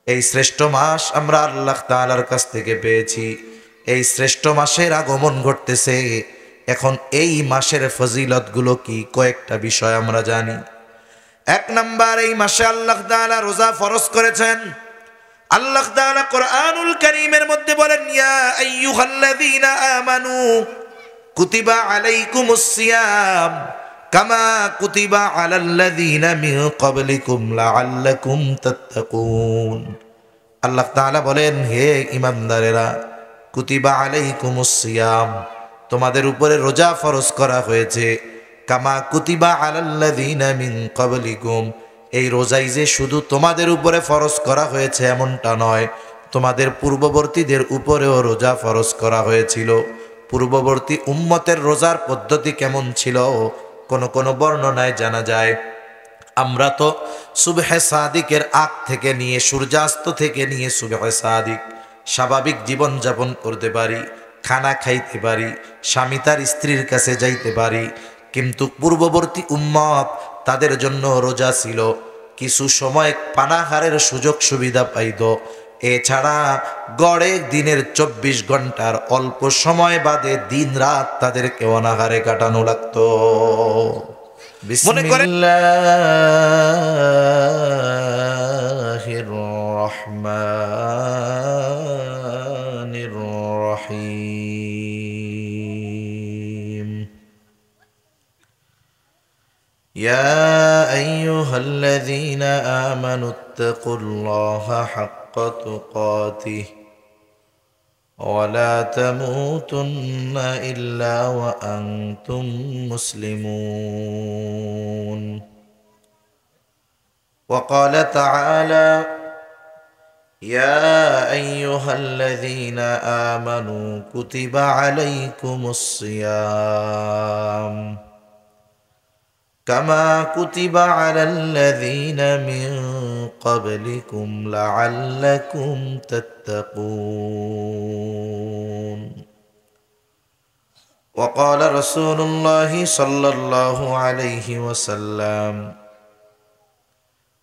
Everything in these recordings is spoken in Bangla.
এই শ্রেষ্ঠ মাস আমরা আল্লাহ তাআলার কাছ থেকে পেয়েছি। এই শ্রেষ্ঠ মাসের আগমন ঘটতেছে। এখন এই মাসের ফজিলতগুলো কি, কয়েকটা বিষয় আমরা জানি। এক নাম্বার, এই মাসে আল্লাহ তাআলা রোজা ফরজ করেছেন। আল্লাহ তাআলা কোরআনুল কারীমের মধ্যে বলেন, ইয়া আইয়ুহাল্লাযীনা আমানু কুতিবা আলাইকুমুস সিয়াম কামা কুতিবা আলাল্লাযীনা মিন ক্বাবলিকুম লাআল্লাকুম তাত্তাকুন। আল্লাহ তাআলা বলেন, হে ঈমানদারেরা, কুতিবা আলাইকুমুস সিয়াম, তোমাদের উপরে রোজা ফরজ করা হয়েছে। কামা কুতিবা আলাল্লাযীনা মিন ক্বাবলিকুম, এই রোজাই যে শুধু তোমাদের উপরে ফরজ করা হয়েছে এমনটা নয়, তোমাদের পূর্ববর্তীদের উপরেও রোজা ফরজ করা হয়েছিল। পূর্ববর্তী উম্মতের রোজার পদ্ধতি কেমন ছিল, কোন কোন বর্ণনায় জানা যায়, আমরা তো সুবহে সাদিকের আগ থেকে নিয়ে, সূর্যাস্ত থেকে নিয়ে সুবহে সাদিক স্বাভাবিক জীবন যাপন করতে পারি, খানা খাইতে পারি, স্বামী তার স্ত্রীর কাছে যাইতে পারি। কিন্তু পূর্ববর্তী উম্মত, তাদের জন্য রোজা ছিল কিছু সময় পানাহারের সুযোগ সুবিধা পাইত। এছাড়া গড়ে দিনের 24 ঘন্টার অল্প সময় বাদে দিন রাত তাদেরকে অনাহারে কাটানো লাগতো। বিসমিল্লাহির রহমানির রহিম। ইয়া আইয়ুহাল্লাযীনা আমানুত্তাকুল্লাহা হাক্কা তুকাতিহি ولا تموتن إلا وأنتم مسلمون. وقال تعالى يا أيها الذين آمنوا كتب عليكم الصيام كما كتب على الذين من قبلكم لعلكم تتقون. وقال رسول الله صلى الله عليه وسلم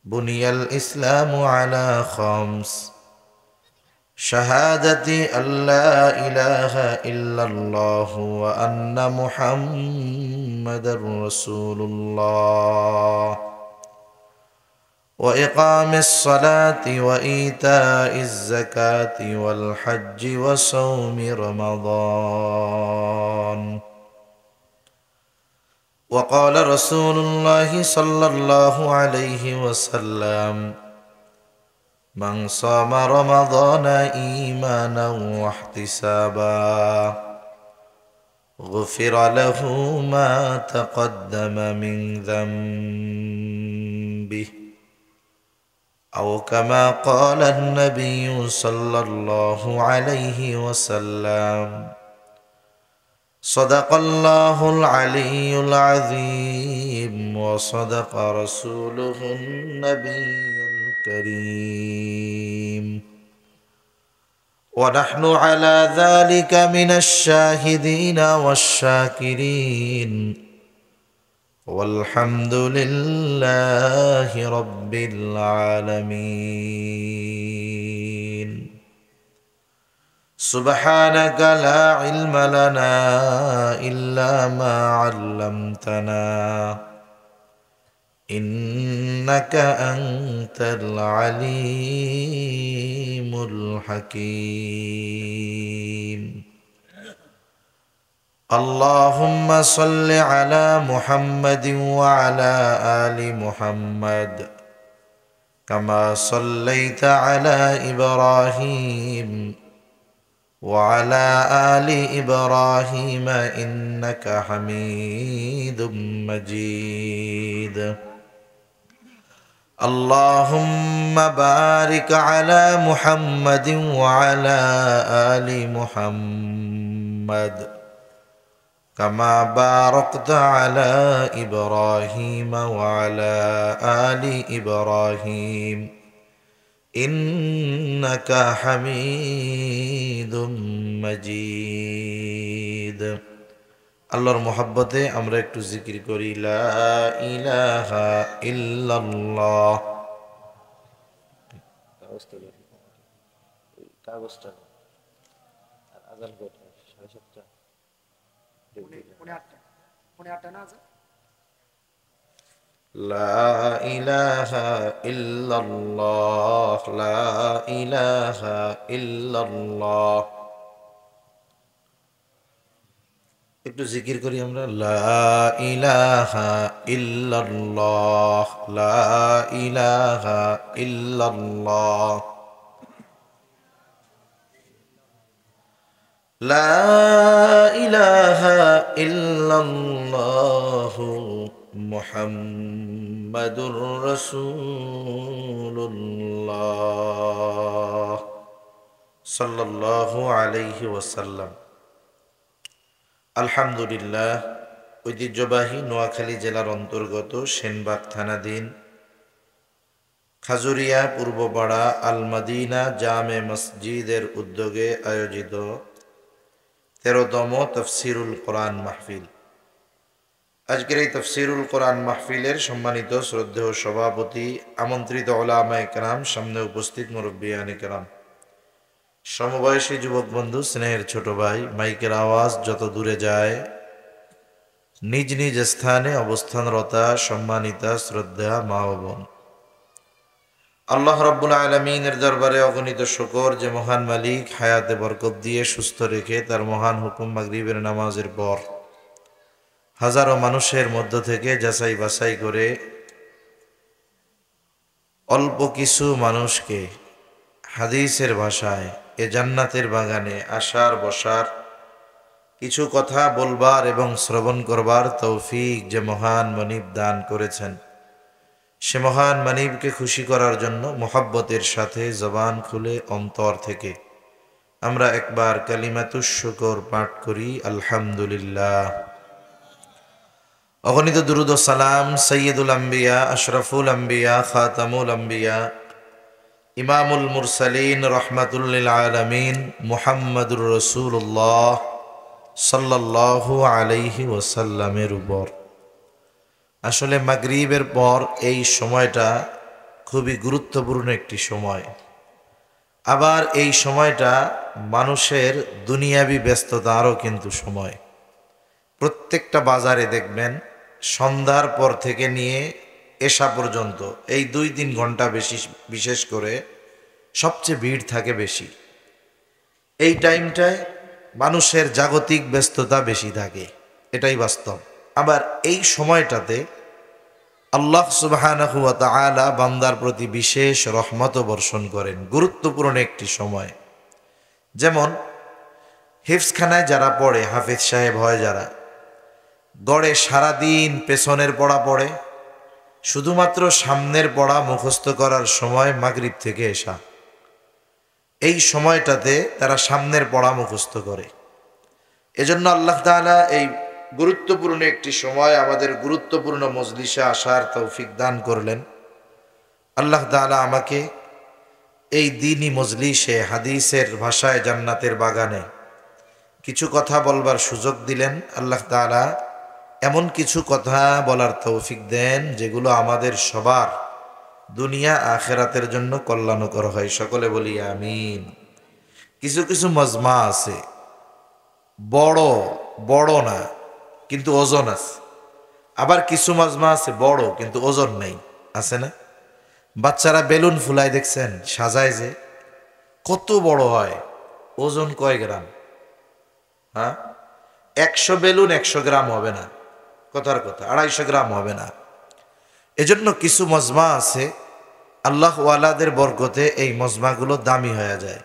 بني الإسلام على خمس: شهادة أن لا إله إلا الله وأن محمد رسول الله وإقام الصلاة وإيتاء الزكاة والحج وصوم رمضان. وقال رسول الله صلى الله عليه وسلم من صام رمضان إيمانا واحتسابا غفر له ما تقدم من ذنبه أو كما قال النبي صلى الله عليه وسلم. صدق الله العلي العظيم وصدق رسوله النبي الكريم ونحن على ذلك من الشاهدين والشاكرين والحمد لله رب العالمين. سبحانك لا علم لنا إلا ما علمتنا إنك أنت العليم الحكيم. اللهم صل على محمد وعلى آل محمد كما صليت على إبراهيم وعلى آل إبراهيم إنك حميد مجيد. اللهم بارك على محمد وعلى آل محمد كما باركت على إبراهيم وعلى آل إبراهيم إنك حميد مجيد. আল্লাহর মহব্বতে আমরা একটু জিকির করি, লা ইলাহা ইল্লাল্লাহ। কাগজটা দেখি, ওই কাগজটা না। আর আজান কয়টা? 7:30। পৌনে আটটা না আজান? লা ইলাহা ইল্লাল্লাহ, লা ইলাহা ইল্লাল্লাহ। একটু জিকির করি আমরা, লা ইলাহা ইল্লাল্লাহ, লা ইলাহা ইল্লাল্লাহ, লা ইলাহা ইল্লাল্লাহ, মুহাম্মাদুর রাসূলুল্লাহ সাল্লাল্লাহু আলাইহি ওয়াসাল্লাম। আলহামদুলিল্লাহ, ঐতিহ্যবাহী নোয়াখালী জেলার অন্তর্গত সেনবাগ থানাধীন খাজুরিয়া পূর্বপাড়া আল মাদিনা জামে মসজিদের উদ্যোগে আয়োজিত 13তম তফসিরুল কোরআন মাহফিল। আজকের এই তফসিরুল কোরআন মাহফিলের সম্মানিত শ্রদ্ধেয় সভাপতি, আমন্ত্রিত উলামায়ে কেরাম, সামনে উপস্থিত মুরব্বিয়ানে কেরাম, সমবয়সী যুবক বন্ধু, স্নেহের ছোট ভাই, মাইকের আওয়াজ যত দূরে যায়, নিজ নিজ স্থানে অবস্থানরতা সম্মানিতা শ্রদ্ধা মা ও বোন, আল্লাহ রাব্বুল আলামিনের দরবারে অগণিত শুকর যে মহান মালিক হায়াতে বরকত দিয়ে সুস্থ রেখে তার মহান হুকুম মাগরিবের নামাজের পর হাজারো মানুষের মধ্য থেকে যাচাই বাছাই করে অল্প কিছু মানুষকে হাদিসের ভাষায় এ জান্নাতের বাগানে আসার বসার, কিছু কথা বলবার এবং শ্রবণ করবার তৌফিক যে মহান মনিব দান করেছেন, সে মহান মানিবকে খুশি করার জন্য মোহাব্বতের সাথে জবান খুলে অন্তর থেকে আমরা একবার কালিমাতুশ শুকর পাঠ করি, আলহামদুলিল্লাহ। অগণিত দুরুদ ও সালাম সৈয়দুল আম্বিয়া, আশরাফুল আম্বিয়া, খাতামুল আম্বিয়া, ইমামুল মুরসালিন, রহমাতুল লিল আলামিন, মুহাম্মাদুর রাসূলুল্লাহ সাল্লাল্লাহু আলাইহি ওয়াসাল্লামের উপর। আসলে মাগরিবের পর এই সময়টা খুবই গুরুত্বপূর্ণ একটি সময়। আবার এই সময়টা মানুষের দুনিয়াবি ব্যস্ততারও কিন্তু সময়। প্রত্যেকটা বাজারে দেখবেন সন্ধ্যার পর থেকে নিয়ে এশা পর্যন্ত এই 2-3 ঘন্টা বিশেষ করে সবচেয়ে ভিড় থাকে বেশি। এই টাইমটায় মানুষের জাগতিক ব্যস্ততা বেশি থাকে, এটাই বাস্তব। আবার এই সময়টাতে আল্লাহ সুবহানাহু ওয়া তাআলা বান্দার প্রতি বিশেষ রহমত বর্ষণ করেন, গুরুত্বপূর্ণ একটি সময়। যেমন হিফজখানায় যারা পড়ে, হাফিজ সাহেব হয় যারা, গড়ে সারাদিন পেছনের পড়া পড়ে, শুধুমাত্র সামনের পড়া মুখস্থ করার সময় মাগরিব থেকে এশা, এই সময়টাতে তারা সামনের পড়া মুখস্থ করে। এজন্য আল্লাহ তাআলা এই গুরুত্বপূর্ণ একটি সময় আমাদের গুরুত্বপূর্ণ মজলিসে আসার তৌফিক দান করলেন। আল্লাহ তাআলা আমাকে এই দ্বীনি মজলিসে হাদিসের ভাষায় জান্নাতের বাগানে কিছু কথা বলবার সুযোগ দিলেন। আল্লাহ তাআলা এমন কিছু কথা বলার তৌফিক দেন যেগুলো আমাদের সবার দুনিয়া আখেরাতের জন্য কল্যাণকর হয়। সকলে বলি আমিন। কিছু কিছু মজমা আছে বড় বড় না কিন্তু ওজন আছে, আবার কিছু মজমা আছে বড় কিন্তু ওজন নেই, আছে না? বাচ্চারা বেলুন ফুলায় দেখছেন, সাজায় যে কত বড় হয়, ওজন কয় গ্রাম? হ্যাঁ, 100 বেলুন 100 গ্রাম হবে না, কথার কথা 250 গ্রাম হবে না। এজন্য কিছু মজমা আছে আল্লাহ ওয়ালাদের বরকতে এই মজমাগুলো দামি হয়ে যায়।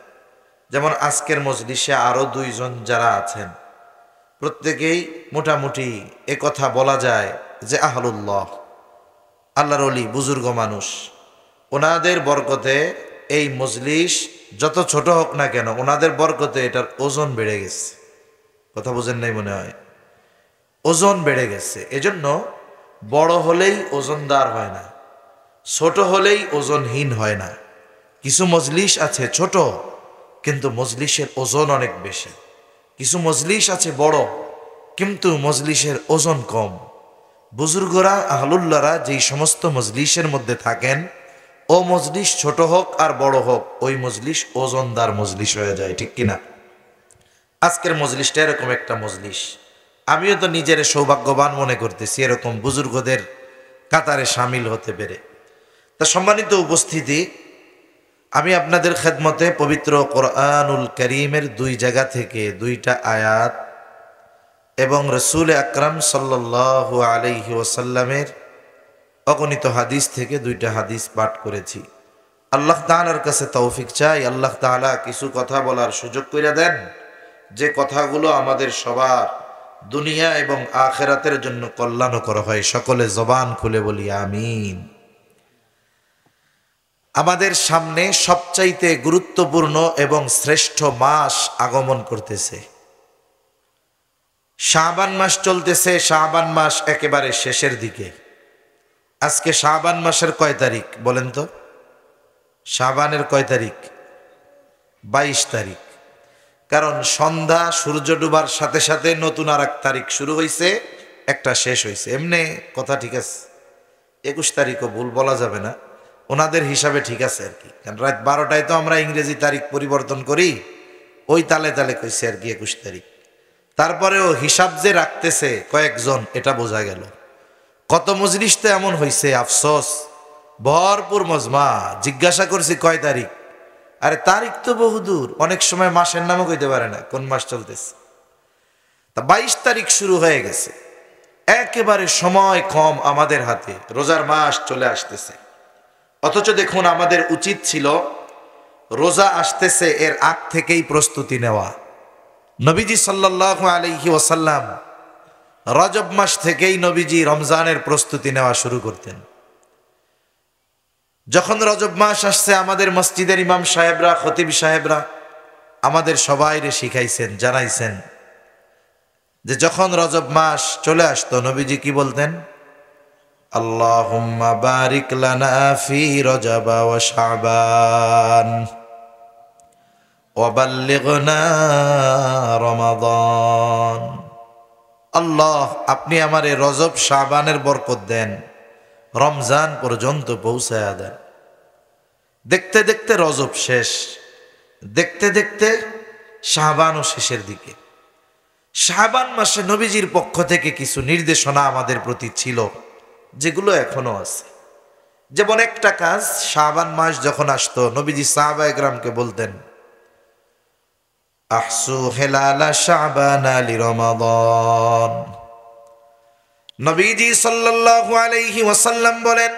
যেমন আজকের মজলিসে আরো 2 জন যারা আছেন, প্রত্যেকেই মোটামুটি এ কথা বলা যায় যে আহলুল্লাহ, আল্লাহর ওলি, বুজুর্গ মানুষ। ওনাদের বরকতে এই মজলিস যত ছোট হোক না কেন, ওনাদের বরকতে এটার ওজন বেড়ে গেছে। কথা বুঝেন নাই মনে হয়, ওজন বেড়ে গেছে। এজন্য বড় হলেই ওজনদার হয় না, ছোট হলেই ওজনহীন হয় না। কিছু মজলিস আছে ছোট কিন্তু মজলিসের ওজন অনেক বেশি, কিছু মজলিস আছে বড় কিন্তু মজলিসের ওজন কম। বুজুর্গরা আহলুল্লাহরা যেই সমস্ত মজলিসের মধ্যে থাকেন, ও মজলিস ছোট হোক আর বড় হোক, ওই মজলিস ওজনদার মজলিস হয়ে যায়, ঠিক কিনা? আজকের মজলিসটা এরকম একটা মজলিস। আমিও তো নিজের সৌভাগ্যবান মনে করতেছি এরকম বুজুর্গদের কাতারে সামিল হতে পেরে। তা সম্মানিত উপস্থিতি, আমি আপনাদের খেদমতে পবিত্র কোরআনুল কারীমের 2 জায়গা থেকে 2টা আয়াত এবং রসুল আকরাম সাল্লাল্লাহু আলাইহি ওয়াসাল্লামের অগণিত হাদিস থেকে 2টা হাদিস পাঠ করেছি। আল্লাহ তাআলার কাছে তৌফিক চাই, আল্লাহ তাআলা কিছু কথা বলার সুযোগ করে দেন, যে কথাগুলো আমাদের সবার দুনিয়া এবং আখিরাতের জন্য কল্যাণকর হয়। সকলে জবান খুলে বলি আমিন। আমাদের সামনে সবচাইতে গুরুত্বপূর্ণ এবং শ্রেষ্ঠ মাস আগমন করতেছে। শাবান মাস চলতেছে, শাবান মাস একেবারে শেষের দিকে। আজকে শাবান মাসের কয় তারিখ বলেন তো? শাবানের কয় তারিখ? 22 তারিখ। কারণ সন্ধ্যা সূর্য ডুবার সাথে সাথে নতুন আর এক তারিখ শুরু হয়েছে, একটা শেষ হয়েছে। এমনি কথা ঠিক আছে, 21 তারিখও ভুল বলা যাবে না, ওনাদের হিসাবে ঠিক আছে আর কি। কারণ রাত 12টায় তো আমরা ইংরেজি তারিখ পরিবর্তন করি, ওই তালে তালে কইছে আর কি 21 তারিখ। তারপরেও হিসাব যে রাখতেছে কয়েকজন, এটা বোঝা গেল। কত মজলিস তো এমন হয়েছে, আফসোস, ভরপুর মজমা। জিজ্ঞাসা করছি কয় তারিখ, আরে তারিখ তো বহুদূর, অনেক সময় মাসের নামও কইতে পারে না কোন মাস চলতেছে। তা 22 তারিখ শুরু হয়ে গেছে, একেবারে সময় কম আমাদের হাতে, রোজার মাস চলে আসতেছে। অথচ দেখুন, আমাদের উচিত ছিল রোজা আসতেছে এর আগ থেকেই প্রস্তুতি নেওয়া। নবীজি সাল্লাল্লাহু আলাইহি ওয়াসাল্লাম রজব মাস থেকেই নবীজি রমজানের প্রস্তুতি নেওয়া শুরু করতেন। যখন রজব মাস আসছে, আমাদের মসজিদের ইমাম সাহেবরা, খতিব সাহেবরা আমাদের সবাইরে শিখাইছেন, জানাইছেন যে যখন রজব মাস চলে আসতো নবীজি কি বলতেন? আল্লাহুম্মা বারিক লানা ফি রজব ওয়া শাবান ওয়া বাল্লিগনা রমাদান। আল্লাহ, আপনি আমারে রজব শাবানের বরকত দেন, রমজান পর্যন্ত পৌঁছায়া দেন। দেখতে দেখতে রজব শেষ, দেখতে দেখতে শাবানও শেষের দিকে। শাবান মাসে নবীজির পক্ষ থেকে কিছু নির্দেশনা আমাদের প্রতি ছিল, যেগুলো এখনো আছে। যেমন একটা কাজ, শাবান মাস যখন আসতো নবীজি সাহাবায়ে কেরামকে বলতেন, আহসু হেলালা শাবান লিরমাদান। নবীজি সাল্লাল্লাহু আলাইহি ওয়াসাল্লাম বলেন,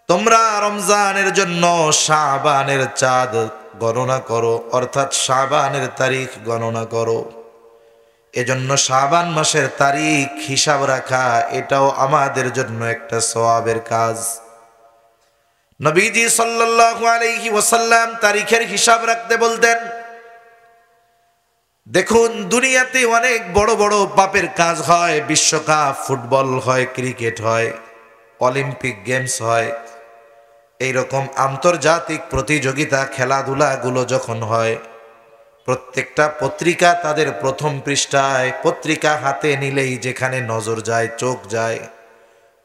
তোমরা রমজানের জন্য শাবানের চাঁদ গণনা করো, অর্থাৎ শাবানের তারিখ গণনা করো। এজন্য শাবান মাসের তারিখ হিসাব রাখা, এটাও আমাদের জন্য একটা সওয়াবের কাজ। নবীজি সাল্লাল্লাহু আলাইহি ওয়াসাল্লাম তারিখের হিসাব রাখতে বলতেন। দেখুন, দুনিয়াতে অনেক বড় বড় পাপের কাজ হয়, বিশ্বকাপ ফুটবল হয়, ক্রিকেট হয়, অলিম্পিক গেমস হয়, এইরকম আন্তর্জাতিক প্রতিযোগিতা খেলাধুলাগুলো যখন হয়, প্রত্যেকটা পত্রিকা তাদের প্রথম পৃষ্ঠায় পত্রিকা হাতে নিলেই যেখানে নজর যায়, চোখ যায়,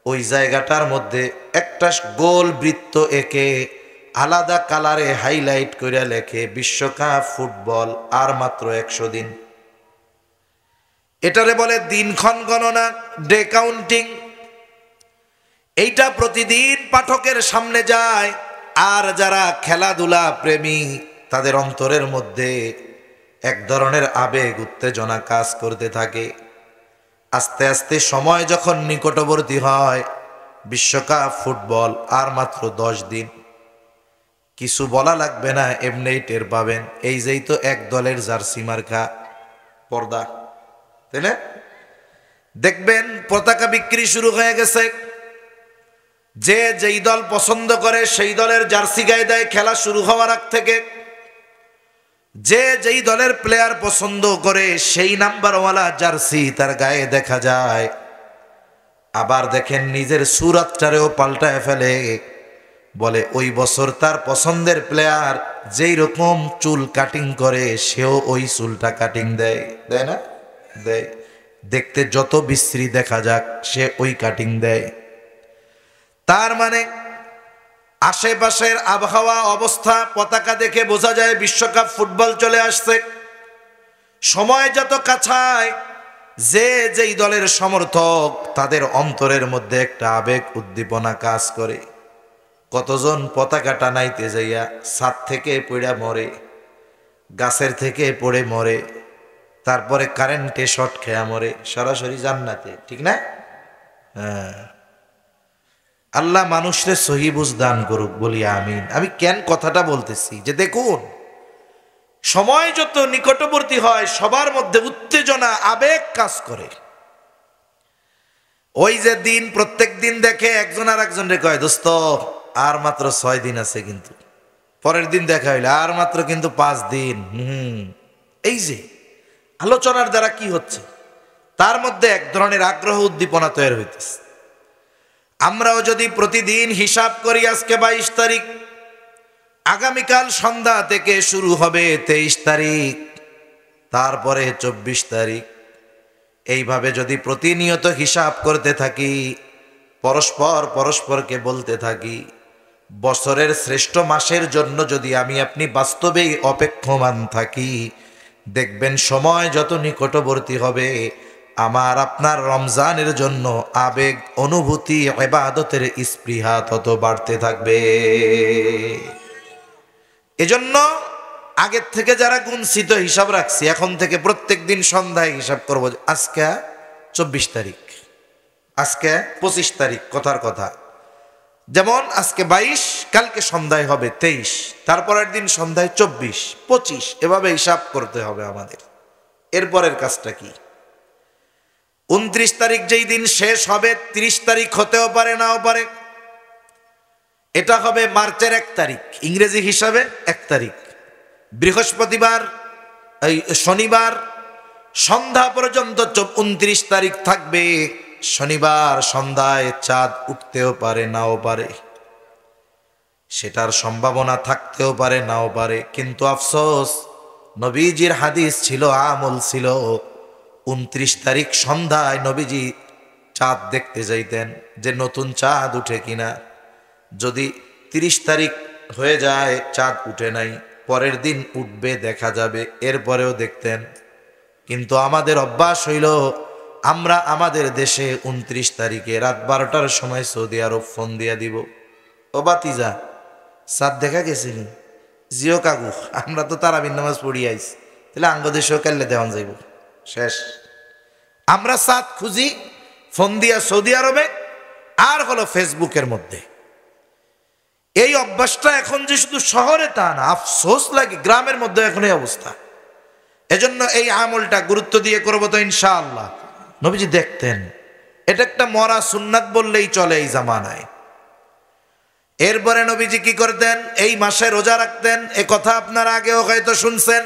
ওই জায়গাটার মধ্যে একটা গোল বৃত্ত এঁকে আলাদা কালারে হাইলাইট করে লেখে বিশ্বকাপ ফুটবল আর মাত্র 100 দিন। এটারে বলে দিনক্ষণ গণনা, ডে কাউন্টিং। এইটা প্রতিদিন পাঠকের সামনে যায়, আর যারা খেলাধুলা প্রেমী তাদের অন্তরের মধ্যে এক ধরনের আবেগ উত্তেজনা কাজ করতে থাকে। আস্তে আস্তে সময় যখন নিকটবর্তী হয়, বিশ্বকাপ ফুটবল আর মাত্র 10 দিন, কিছু বলা লাগবে না, এমনিই টের পাবেন। এই যেই তো এক দলের জার্সি মার্কা পর্দা, তাই না? দেখবেন পতাকা বিক্রি শুরু হয়ে গেছে। যে যেই দল পছন্দ করে সেই দলের জার্সি গায়ে দেয় খেলা শুরু হওয়ার আগ থেকে। যে যেই দলের প্লেয়ার পছন্দ করে সেই নাম্বারওয়ালা জার্সি তার গায়ে দেখা যায়। আবার দেখেন নিজের সুরাতটারেও পাল্টায় ফেলে, বলে ওই বছর তার পছন্দের প্লেয়ার যেই রকম চুল কাটিং করে সেও ওই চুলটা কাটিং দেয়, দেয় না? দেয়। দেখতে যত বিশ্রী দেখা যাক সে ওই কাটিং দেয়। তার মানে আশেপাশের আবহাওয়া অবস্থা পতাকা দেখে বোঝা যায় বিশ্বকাপ ফুটবল চলে আসছে। সময় যত কাছায় যে যেই দলের সমর্থক তাদের অন্তরের মধ্যে একটা আবেগ উদ্দীপনা কাজ করে। কতজন পতাকা টানাইতে যাইয়া ছাদ থেকে পড়ে মরে, গাছের থেকে পড়ে মরে, তারপরে কারেন্টে শর্ট খেয়া মরে, সরাসরি জান্নাতে, ঠিক না? হ্যাঁ, আল্লাহ মানুষরে সহি বুঝ দান করুক, বলি আমিন। আমি কেন কথাটা বলতেছি যে দেখুন, সময় যত নিকটবর্তী হয় সবার মধ্যে উত্তেজনা আবেগ কাজ করে। ওই যে দিন, প্রত্যেক দিন দেখে একজন আর একজনরে কয় দোস্ত আর মাত্র 6 দিন আছে, কিন্তু পরের দিন দেখা হইলে আর মাত্র কিন্তু 5 দিন। এই যে আলোচনার দ্বারা কি হচ্ছে, তার মধ্যে এক ধরনের আগ্রহ উদ্দীপনা তৈরি হইতেছে। আমরাও যদি প্রতিদিন হিসাব করি, আজকে 22 তারিখ, আগামীকাল সন্ধ্যা থেকে শুরু হবে 23 তারিখ, তারপরে 24 তারিখ, এইভাবে যদি প্রতিনিয়ত হিসাব করতে থাকি, পরস্পরকে বলতে থাকি, বছরের শ্রেষ্ঠ মাসের জন্য যদি আমি আপনি বাস্তবেই অপেক্ষমান থাকি, দেখবেন সময় যত নিকটবর্তী হবে আমার আপনার রমজানের জন্য আবেগ, অনুভূতি, ইবাদতের স্পৃহা তত বাড়তে থাকবে। এজন্য আগের থেকে যারা গুনছিত হিসাব রাখছি, এখন থেকে প্রত্যেক দিন সন্ধ্যায় হিসাব করব। আজকে 24 তারিখ, আজকে 25 তারিখ, কথার কথা। যেমন আজকে 22, কালকে সন্ধ্যায় হবে 23, তারপরের দিন সন্ধ্যায় 24, 25, এভাবে হিসাব করতে হবে আমাদের। এরপরের কাজটা কি? 29 তারিখ যেই দিন শেষ হবে, 30 তারিখ হতেও পারে, নাও পারে। এটা হবে মার্চের 1 তারিখ, ইংরেজি হিসাবে 1 তারিখ, বৃহস্পতিবার, এই শনিবার সন্ধ্যা পর্যন্ত 29 তারিখ থাকবে। শনিবার সন্ধ্যায় চাঁদ উঠতেও পারে, নাও পারে, সেটার সম্ভাবনা থাকতেও পারে, নাও পারে। কিন্তু আফসোস, নবীজির হাদিস ছিল, আমল ছিল, 29 তারিখ সন্ধ্যায় নবীজি চাঁদ দেখতে যাইতেন যে নতুন চাঁদ উঠে কিনা। যদি 30 তারিখ হয়ে যায় চাঁদ উঠে নাই, পরের দিন উঠবে, দেখা যাবে, এরপরেও দেখতেন। কিন্তু আমাদের অভ্যাস হইল, আমরা আমাদের দেশে 29 তারিখে রাত 12টার সময় সৌদি আরব ফোন দিয়া দিব, ও বাতিজা চাঁদ দেখা গেছিলি? জিও কাকু, আমরা তো তারাবির নামাজ পড়ি আইছি, তাহলে আঙ্গ দেশেও কাল্লে দেওয়ান যাইব। শেষ। আমরা চাঁদ খুঁজি ফোন দিয়া সৌদি আরবে, আর হলো ফেসবুকের মধ্যে। এই অভ্যাসটা এখন যে শুধু শহরে তা না, আফসোস লাগে গ্রামের মধ্যে এখন এই অবস্থা। এজন্য এই আমলটা গুরুত্ব দিয়ে করবো তো ইনশাআল্লাহ। নবীজি দেখতেন, এটা একটা মরা সুন্নাত বললেই চলে এই জামানায়। এরপরে নবীজি কি করতেন? এই মাসে রোজা রাখতেন। এ কথা আপনারা আগেও হয়তো শুনছেন।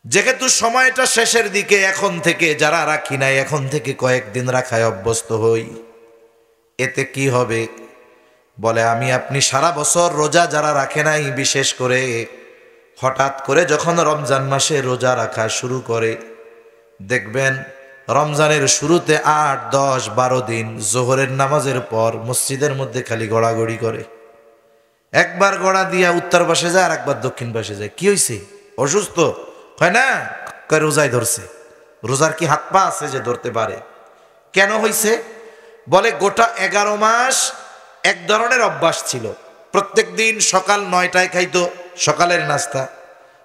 যেহেতু সময়টা শেষের দিকে, এখন থেকে যারা রাখি নাই, এখন থেকে কয়েকদিন রাখায় অভ্যস্ত হই। এতে কি হবে? বলে আমি আপনি সারা বছর রোজা যারা রাখে নাই, বিশেষ করে হঠাৎ করে যখন রমজান মাসে রোজা রাখা শুরু করে, দেখবেন রমজানের শুরুতে 8, 10, 12 দিন জোহরের নামাজের পর মসজিদের মধ্যে খালি গড়াগড়ি করে। একবার গড়া দিয়া উত্তর পাশে যায়, আর একবার দক্ষিণ পাশে যায়। কি হয়েছে? অসুস্থ? হয় না, কয় রোজায় ধরছে। রোজার কি হাত পা আছে যে ধরতে পারে? কেন হয়েছে? বলে গোটা 11 মাস এক ধরনের অভ্যাস ছিল। প্রত্যেক দিন সকাল 9টায় খাইতো সকালের নাস্তা,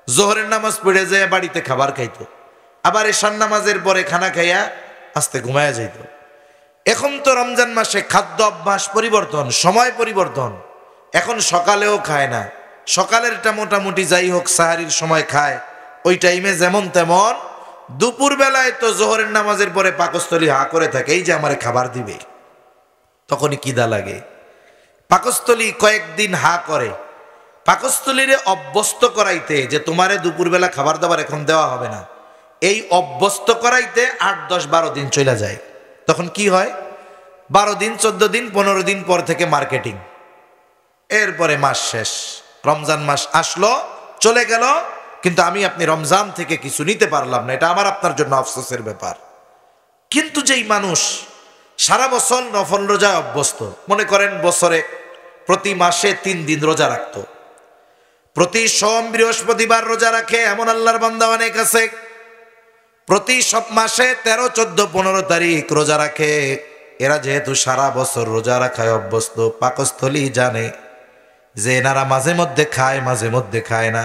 জোহরের নামাজ পড়ে যায় বাড়িতে খাবার খাইতো, আবার এশার নামাজের পরে খানা খাইয়া আস্তে ঘুমায়া যাইত। এখন তো রমজান মাসে খাদ্য অভ্যাস পরিবর্তন, সময় পরিবর্তন। এখন সকালেও খায় না, সকালেরটা মোটামুটি যাই হোক সাহারির সময় খায়, ওই টাইমে যেমন তেমন। দুপুর বেলায় তো জোহরের নামাজের পরে পাকস্থলী হা করে থাকে, এই যে আমারে খাবার দিবে, তখনই কিদা লাগে। পাকস্থলী কয়েকদিন হা করে, পাকস্থলীরে অভ্যস্ত করাইতে যে তোমারে দুপুরবেলা খাবার দাবার এখন দেওয়া হবে না, এই অভ্যস্ত করাইতে 8, 10, 12 দিন চলে যায়। তখন কি হয়? 12 দিন, 14 দিন, 15 দিন পর থেকে মার্কেটিং। এরপরে মাস শেষ, রমজান মাস আসলো, চলে গেল, কিন্তু আমি আপনি রমজান থেকে কিছু নিতে পারলাম না। এটা আমার আপনার জন্য আফসোসের ব্যাপার। কিন্তু যেই মানুষ সারা বছর নফল রোজায় অভ্যস্ত, মনে করেন বছরে প্রতি মাসে 3 দিন রোজা রাখতো। প্রতি সোম বৃহস্পতিবার রোজা রাখে এমন আল্লাহর বান্দা অনেক আছে। প্রতি সব মাসে 13, 14, 15 তারিখ রোজা রাখে। এরা যেহেতু সারা বছর রোজা রাখায় অভ্যস্ত, পাকস্থলী জানে যে এনারা মাঝে মধ্যে খায়, মাঝে মধ্যে খায় না।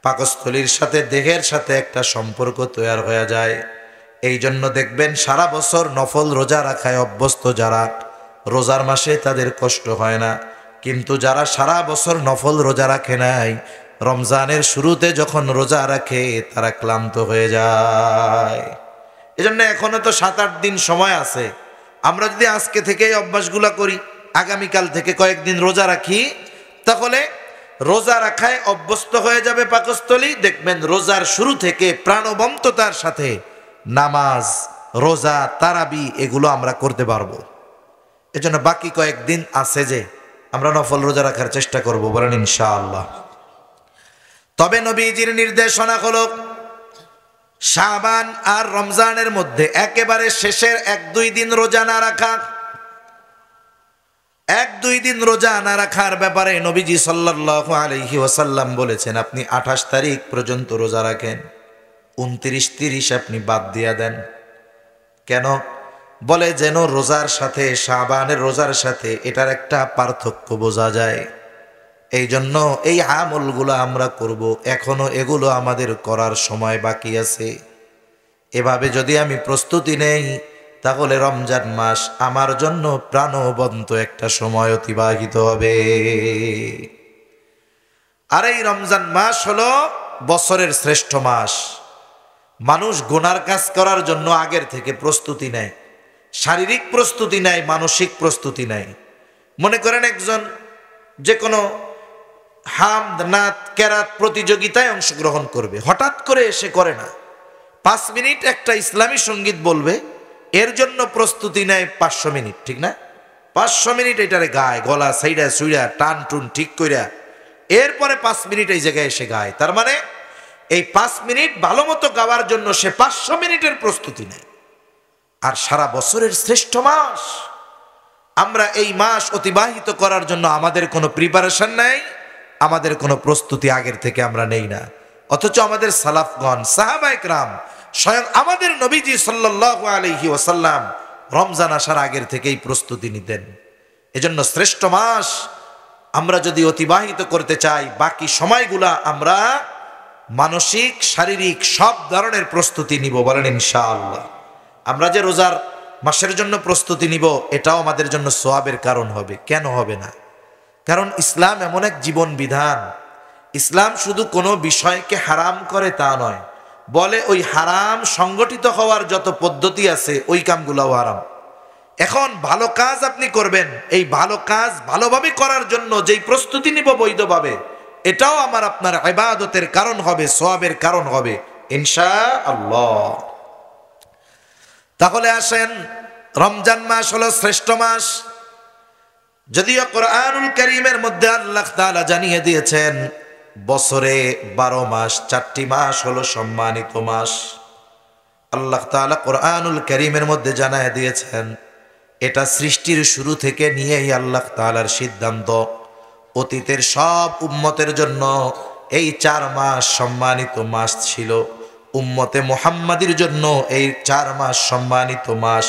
পাকস্থলীর সাথে দেহের সাথে একটা সম্পর্ক তৈরি হয়ে যায়। এই জন্য দেখবেন সারা বছর নফল রোজা রাখায় অভ্যস্ত যারা, রোজার মাসে তাদের কষ্ট হয় না। কিন্তু যারা সারা বছর নফল রোজা রাখে নাই, রমজানের শুরুতে যখন রোজা রাখে তারা ক্লান্ত হয়ে যায়। এজন্য এখনো তো 7-8 দিন সময় আছে। আমরা যদি আজকে থেকে এই অভ্যাসগুলো করি, আগামীকাল থেকে কয়েকদিন রোজা রাখি, তাহলে রোজা রাখায় অভ্যস্ত হয়ে যাবে পাকস্থলী। দেখবেন রোজার শুরু থেকে প্রাণবন্ততার সাথে নামাজ, রোজা, তারাবি এগুলো আমরা করতে পারবো। এজন্য বাকি কয়েকদিন আছে যে আমরা নফল রোজা রাখার চেষ্টা করব, বলেন ইনশাআল্লাহ। তবে নবীজির নির্দেশনা হলো শাবান আর রমজানের মধ্যে একেবারে শেষের 1-2 দিন রোজা না রাখা। 1-2 দিন রোজা না রাখার ব্যাপারে নবীজি সাল্লাল্লাহু আলাইহি ওয়াসাল্লাম বলেছেন, আপনি 28 তারিখ পর্যন্ত রোজা রাখেন, 29, 30 আপনি বাদ দিয়া দেন। কেন? বলে যেন রোজার সাথে, শাবানের রোজার সাথে এটার একটা পার্থক্য বোঝা যায়। এই জন্য এই আমলগুলো আমরা করব, এখনো এগুলো আমাদের করার সময় বাকি আছে। এভাবে যদি আমি প্রস্তুতি নেই, তাহলে রমজান মাস আমার জন্য প্রাণবন্ত একটা সময় অতিবাহিত হবে। আর এই রমজান মাস হলো বছরের শ্রেষ্ঠ মাস। মানুষ গুনার কাজ করার জন্য আগের থেকে প্রস্তুতি নেয়, শারীরিক প্রস্তুতি নেয়, মানসিক প্রস্তুতি নেয়। মনে করেন একজন যে কোনো হামদ, নাত, কেরাত প্রতিযোগিতায় অংশগ্রহণ করবে, হঠাৎ করে এসে করে না। 5 মিনিট একটা ইসলামী সঙ্গীত বলবে, এর জন্য প্রস্তুতি নেয় 500 মিনিট, ঠিক না? 500 মিনিট এটারে গায়, গলা সাইডা সুইডা টান টুন ঠিক কইরা, এরপরে 5 মিনিট এই জায়গায় এসে গায়। তার মানে এই 5 মিনিট ভালো মতো গাওয়ার জন্য সে 500 মিনিটের প্রস্তুতি নেয়। আর সারা বছরের শ্রেষ্ঠ মাস, আমরা এই মাস অতিবাহিত করার জন্য আমাদের কোনো প্রিপারেশন নাই, আমাদের কোনো প্রস্তুতি আগের থেকে আমরা নেই না। অথচ আমাদের সালাফগণ, সাহাবায়ে কেরাম, স্বয়ং আমাদের নবীজি সাল্লাল্লাহু আলাইহি ওয়াসাল্লাম রমজান আসার আগের থেকেই প্রস্তুতি নিতেন। এজন্য শ্রেষ্ঠ মাস আমরা যদি অতিবাহিত করতে চাই, বাকি সময়গুলা আমরা মানসিক, শারীরিক সব ধরনের প্রস্তুতি নিব, বলেন ইনশাআল্লাহ। আমরা যে রোজার মাসের জন্য প্রস্তুতি নিব, এটাও আমাদের জন্য সওয়াবের কারণ হবে। কেন হবে না? কারণ ইসলাম এমন এক জীবন বিধান, ইসলাম শুধু কোনো বিষয়কে হারাম করে তা নয়, বলে ওই হারাম সংগঠিত হওয়ার যত পদ্ধতি আছে ওই কামগুলাও হারাম। এখন ভালো কাজ আপনি করবেন, এই ভালো কাজ ভালোভাবে করার জন্য যেই প্রস্তুতি নিব বৈধভাবে, এটাও আমার আপনার ইবাদতের কারণ হবে, সওয়াবের কারণ হবে ইনশাআল্লাহ। তাহলে আসেন, রমজান মাস হলো শ্রেষ্ঠ মাস। যদিও কোরআনুল কারীমের মধ্যে আল্লাহ তাআলা জানিয়ে দিয়েছেন বছরে 12 মাস, 4টি মাস হলো সম্মানিত মাস। আল্লাহ তাআলা কোরআনুল কারীমের মধ্যে জানিয়ে দিয়েছেন, এটা সৃষ্টির শুরু থেকে নিয়েই আল্লাহ তাআলার সিদ্ধান্ত, অতীতের সব উম্মতের জন্য এই 4 মাস সম্মানিত মাস ছিল, উম্মতে মুহাম্মাদির জন্য এই 4 মাস সম্মানিত মাস।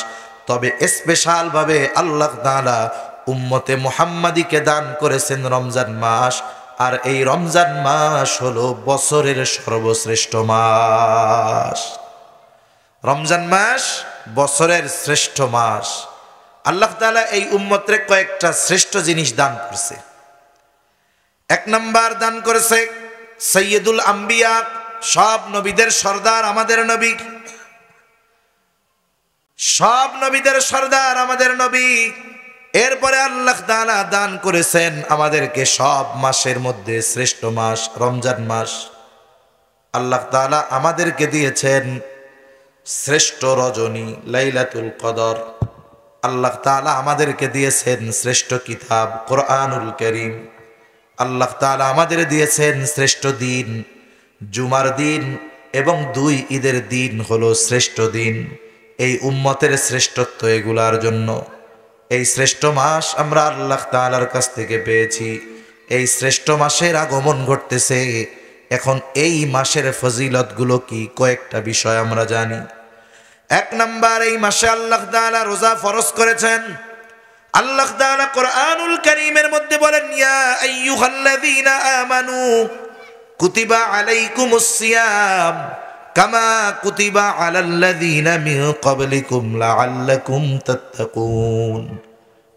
তবে স্পেশাল ভাবে আল্লাহ তাআলা উম্মতে মুহাম্মাদিকে দান করেছেন রমজান মাস। আর এই রমজান মাস হলো বছরের সর্বশ্রেষ্ঠ মাস। রমজান মাস বছরের শ্রেষ্ঠ মাস। আল্লাহ তাআলা এই উম্মতরে কয়েকটা শ্রেষ্ঠ জিনিস দান করছে। 1 নাম্বার দান করেছে সাইয়্যিদুল আম্বিয়া, সব নবীদের সর্দার আমাদের নবী, সব নবীদের সর্দার আমাদের নবী। এরপরে আল্লাহ তাআলা দান করেছেন আমাদেরকে সব মাসের মধ্যে শ্রেষ্ঠ মাস রমজান মাস। আল্লাহ তাআলা আমাদেরকে দিয়েছেন শ্রেষ্ঠ রজনী লাইলাতুল কদর। আল্লাহ তাআলা আমাদেরকে দিয়েছেন শ্রেষ্ঠ কিতাব কোরআনুল কারীম। আল্লাহ তাআলা আমাদের দিয়েছেন শ্রেষ্ঠ দিন জুমার দিন, এবং 2 ঈদের দিন হলো শ্রেষ্ঠ দিন। এই উম্মতের শ্রেষ্ঠত্ব এগুলার জন্য। এই শ্রেষ্ঠ মাস আমরা আল্লাহ তাআলার কাছ থেকে পেয়েছি। এই শ্রেষ্ঠ মাসের আগমন ঘটতেছে। এখন এই মাসের ফজিলতগুলো কি কয়েকটা বিষয় আমরা জানি। এক নাম্বার, এই মাসে আল্লাহ তাআলা রোজা ফরজ করেছেন। আল্লাহ তাআলা কোরআনুল কারীমের মধ্যে বলেন, ইয়া আইয়ুহাল্লাযীনা আমানু কুতিবা আলাইকুমুস সিয়াম কামা কুতিবা আলাল্লাযীনা মিন ক্বাবলিকুম লাআল্লাকুম তাত্তাকুন।